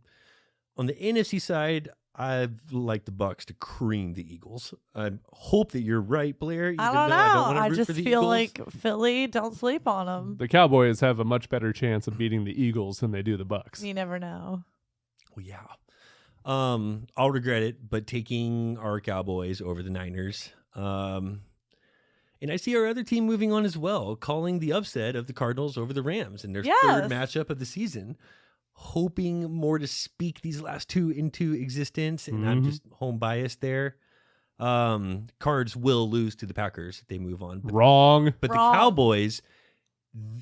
On the NFC side, I'd like the Bucks to cream the Eagles. I hope that you're right, Blair. Even I don't though know. I don't want to I root just for the feel Eagles. like Philly, don't sleep on them. The Cowboys have a much better chance of beating the Eagles than they do the Bucks. You never know. Well, yeah. I'll regret it, but taking our Cowboys over the Niners. And And I see our other team moving on as well, calling the upset of the Cardinals over the Rams in their third matchup of the season, hoping more to speak these last two into existence. And I'm just home biased there. Cards will lose to the Packers if they move on. Wrong. But the Cowboys,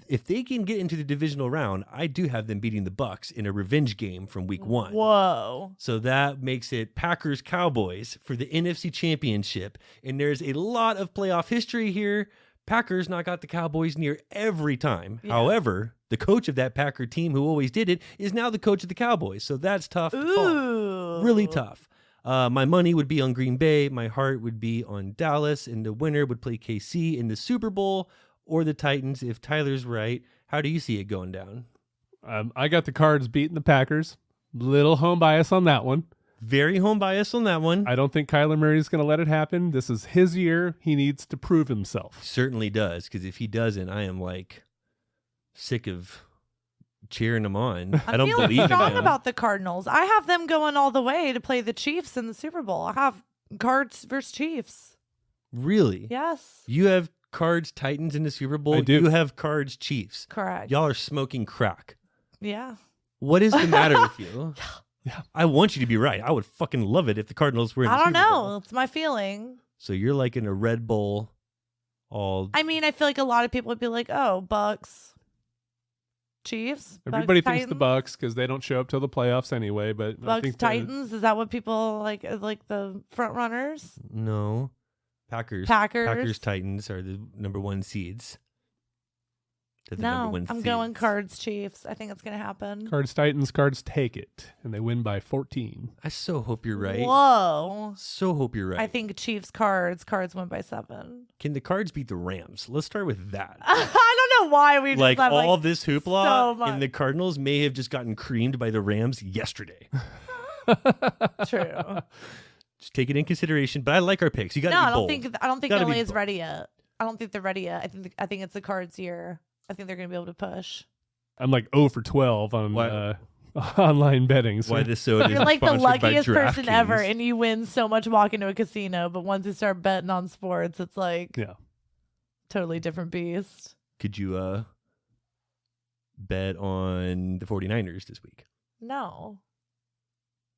if they can get into the divisional round, I do have them beating the Bucs in a revenge game from week 1. Whoa. So that makes it Packers-Cowboys for the NFC Championship. And there's a lot of playoff history here. Packers knock out the Cowboys near every time. Yeah. However, the coach of that Packer team who always did it is now the coach of the Cowboys. So that's tough to call. Really tough. My money would be on Green Bay. My heart would be on Dallas. And the winner would play KC in the Super Bowl or the Titans. If Tyler's right, how do you see it going down? I got the Cards beating the Packers. Little home bias on that one. Very home bias on that one. I don't think Kyler Murray's going to let it happen. This is his year. He needs to prove himself. Certainly does, because if he doesn't, I am like sick of cheering him on. I don't believe in strong him. About the Cardinals. I have them going all the way to play the Chiefs in the Super Bowl. I have Cards versus Chiefs. Really? Yes. You have Cards Titans in the Super Bowl. I do. You have Cards Chiefs. Correct. Y'all are smoking crack. Yeah. What is the matter with you? Yeah. I want you to be right. I would fucking love it if the Cardinals were in the I don't Super Bowl. know. It's my feeling. So you're like in a Red Bull all... I mean, I feel like a lot of people would be like, oh, Bucks, Chiefs. Everybody Bucks, thinks the Bucks because they don't show up till the playoffs anyway. But I Bucks, think Titans. Is that what people like the front runners? No. Packers, Titans are the number 1 seeds. They're the number 1 I'm seeds. going Cards, Chiefs. I think it's going to happen. Cards, Titans, Cards take it, and they win by 14. I so hope you're right. Whoa. So hope you're right. I think Chiefs, Cards win by 7. Can the Cards beat the Rams? Let's start with that. I don't know why we just Like have, all this hoopla, so much. and the Cardinals may have just gotten creamed by the Rams yesterday. True. Just take it in consideration. But I like our picks. You got to be bold. I don't think Gotta be LA is bold. ready yet. I don't think they're ready yet. I think it's the Cards year. I think they're going to be able to push. I'm like 0 for 12 on online betting. So. Why this soda You're is like the sponsored by luckiest person DraftKings. ever, and you win so much walking to a casino. But once you start betting on sports, it's like totally different beast. Could you bet on the 49ers this week? No,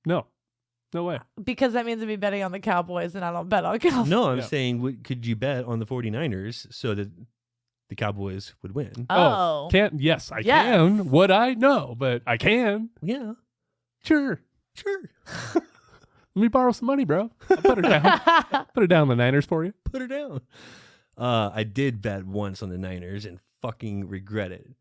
no way. because that means I'd be betting on the Cowboys, and I don't bet on Cowboys. No, I'm saying, could you bet on the 49ers so that the Cowboys would win? Oh. Yes, I can. Would I? No, but I can. Yeah. Sure. Sure. Let me borrow some money, bro. I'll put her down. Put her down the Niners for you. Put her down. I did bet once on the Niners and fucking regret it.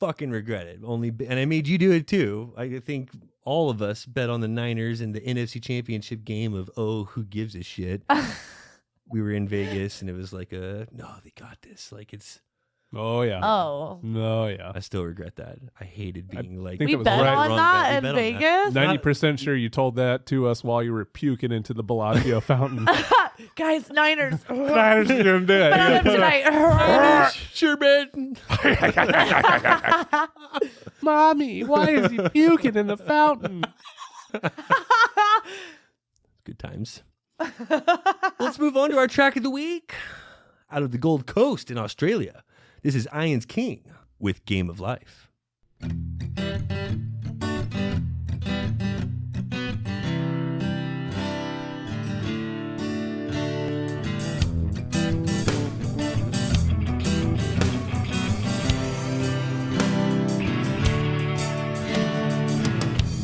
And I made you do it too. I think all of us bet on the Niners in the NFC Championship game of, who gives a shit? We were in Vegas and it was like no, they got this. Like it's... Oh, yeah. Oh. No, yeah. I still regret that. I hated being like... We bet on that in Vegas? 90% sure you told that to us while you were puking into the Bellagio fountain. Guys, Niners. Niners are going to do it. Bet on them tonight. Sure, man. Mommy, why is he puking in the fountain? Good times. Let's move on to our track of the week. Out of the Gold Coast in Australia, this is Ian's King with Game of Life.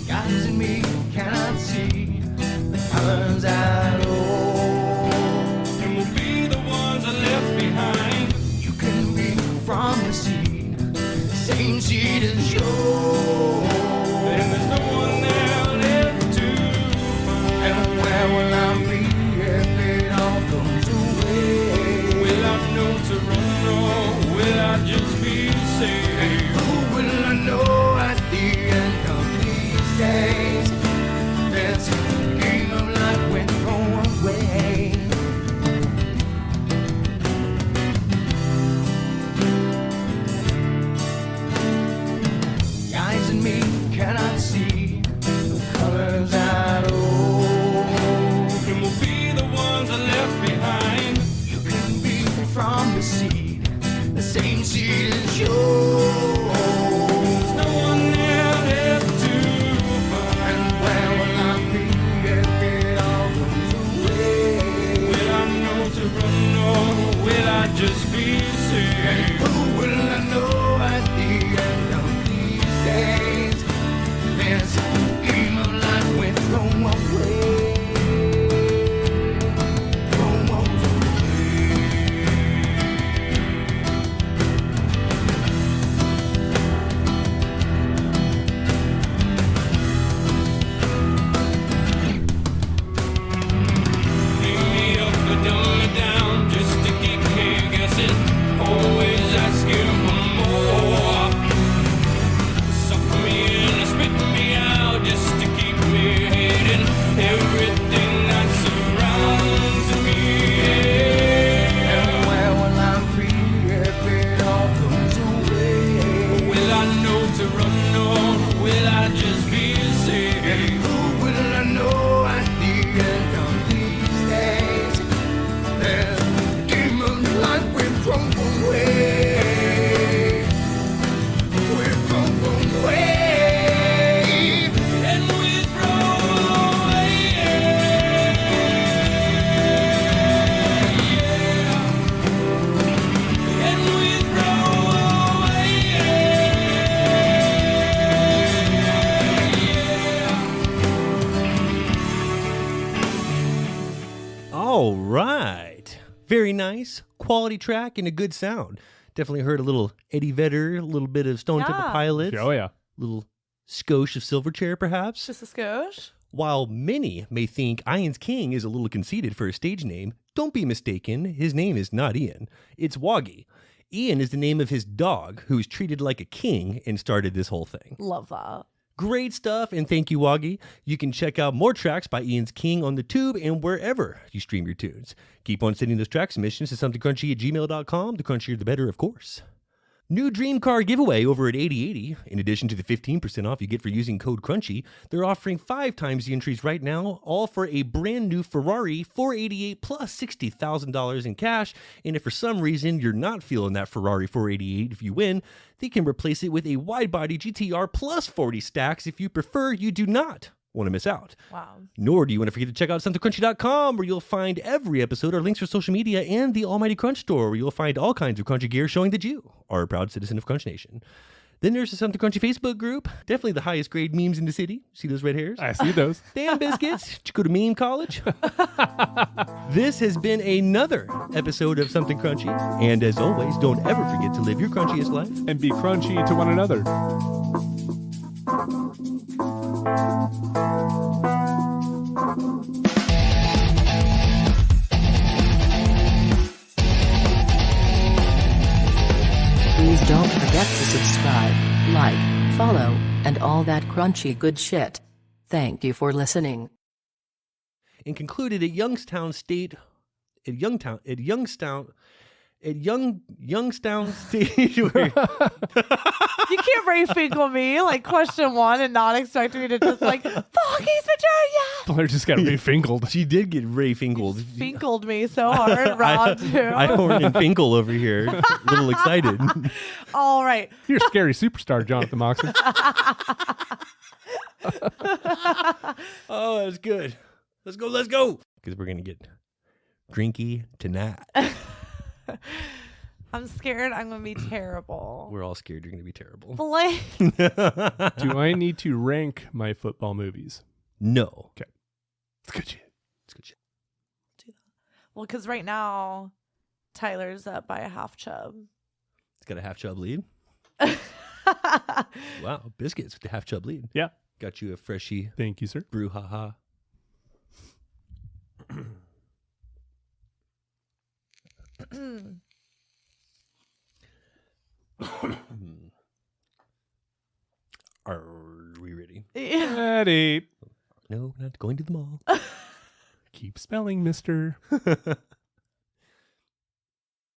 Guys and me cannot see the colors at all. And we'll be the ones that left behind. You can be from the sea, same seed as yours. And there's no one there left to find. And where will I be if it all goes away? Will I know to run or will I just be safe? Who will I know at the end of these days? This game of life went away. Guys and me cannot see the colors at all. All right. Very nice. Quality track and a good sound. Definitely heard a little Eddie Vedder, a little bit of Stone Temple Pilots. Oh, yeah. Little skosh of Silverchair, perhaps. Just a skosh. While many may think Ian's King is a little conceited for a stage name, don't be mistaken. His name is not Ian. It's Woggy. Ian is the name of his dog, who's treated like a king and started this whole thing. Love that. Great stuff, and thank you, Woggy. You can check out more tracks by Ian's King on the tube and wherever you stream your tunes. Keep on sending those track submissions to somethingcrunchy@gmail.com. The crunchier, the better, of course. New dream car giveaway over at 8080. In addition to the 15% off you get for using code CRUNCHY, they're offering 5 times the entries right now, all for a brand new Ferrari 488 plus $60,000 in cash. And if for some reason you're not feeling that Ferrari 488 if you win, they can replace it with a wide-body GTR plus 40 stacks if you prefer. You do not want to miss out. Wow. Nor do you want to forget to check out somethingcrunchy.com, where you'll find every episode, our links for social media, and the Almighty Crunch Store, where you'll find all kinds of crunchy gear showing that you are a proud citizen of Crunch Nation. Then there's the Something Crunchy Facebook group. Definitely the highest grade memes in the city. See those red hairs? I see those. Damn biscuits. Did you go to meme college? This has been another episode of Something Crunchy. And as always, don't ever forget to live your crunchiest life. And be crunchy to one another. Please don't forget to subscribe, like, follow, and all that crunchy good shit. Thank you for listening. And concluded at Youngstown State, Youngstown State. Where, You can't Ray Finkel me like question 1 and not expect me to just like, fuck, he's Virginia. Blair just got re-finkled. She did get Ray Finkled. Finkled me so hard, Rob, too. I horn and Finkel over here. A little excited. All right. You're a scary superstar, Jonathan Moxon. Oh, that's good. Let's go. Because we're going to get drinky tonight. I'm scared I'm going to be terrible. We're all scared you're going to be terrible. Blake. Do I need to rank my football movies? No. Okay. It's good shit. Well, because right now, Tyler's up by a half chub. It's got a half chub lead. Wow. Biscuits with the half chub lead. Yeah. Got you a freshie. Thank you, sir. Brouhaha. Are we ready? Ready. No, not going to the mall. Keep spelling, mister.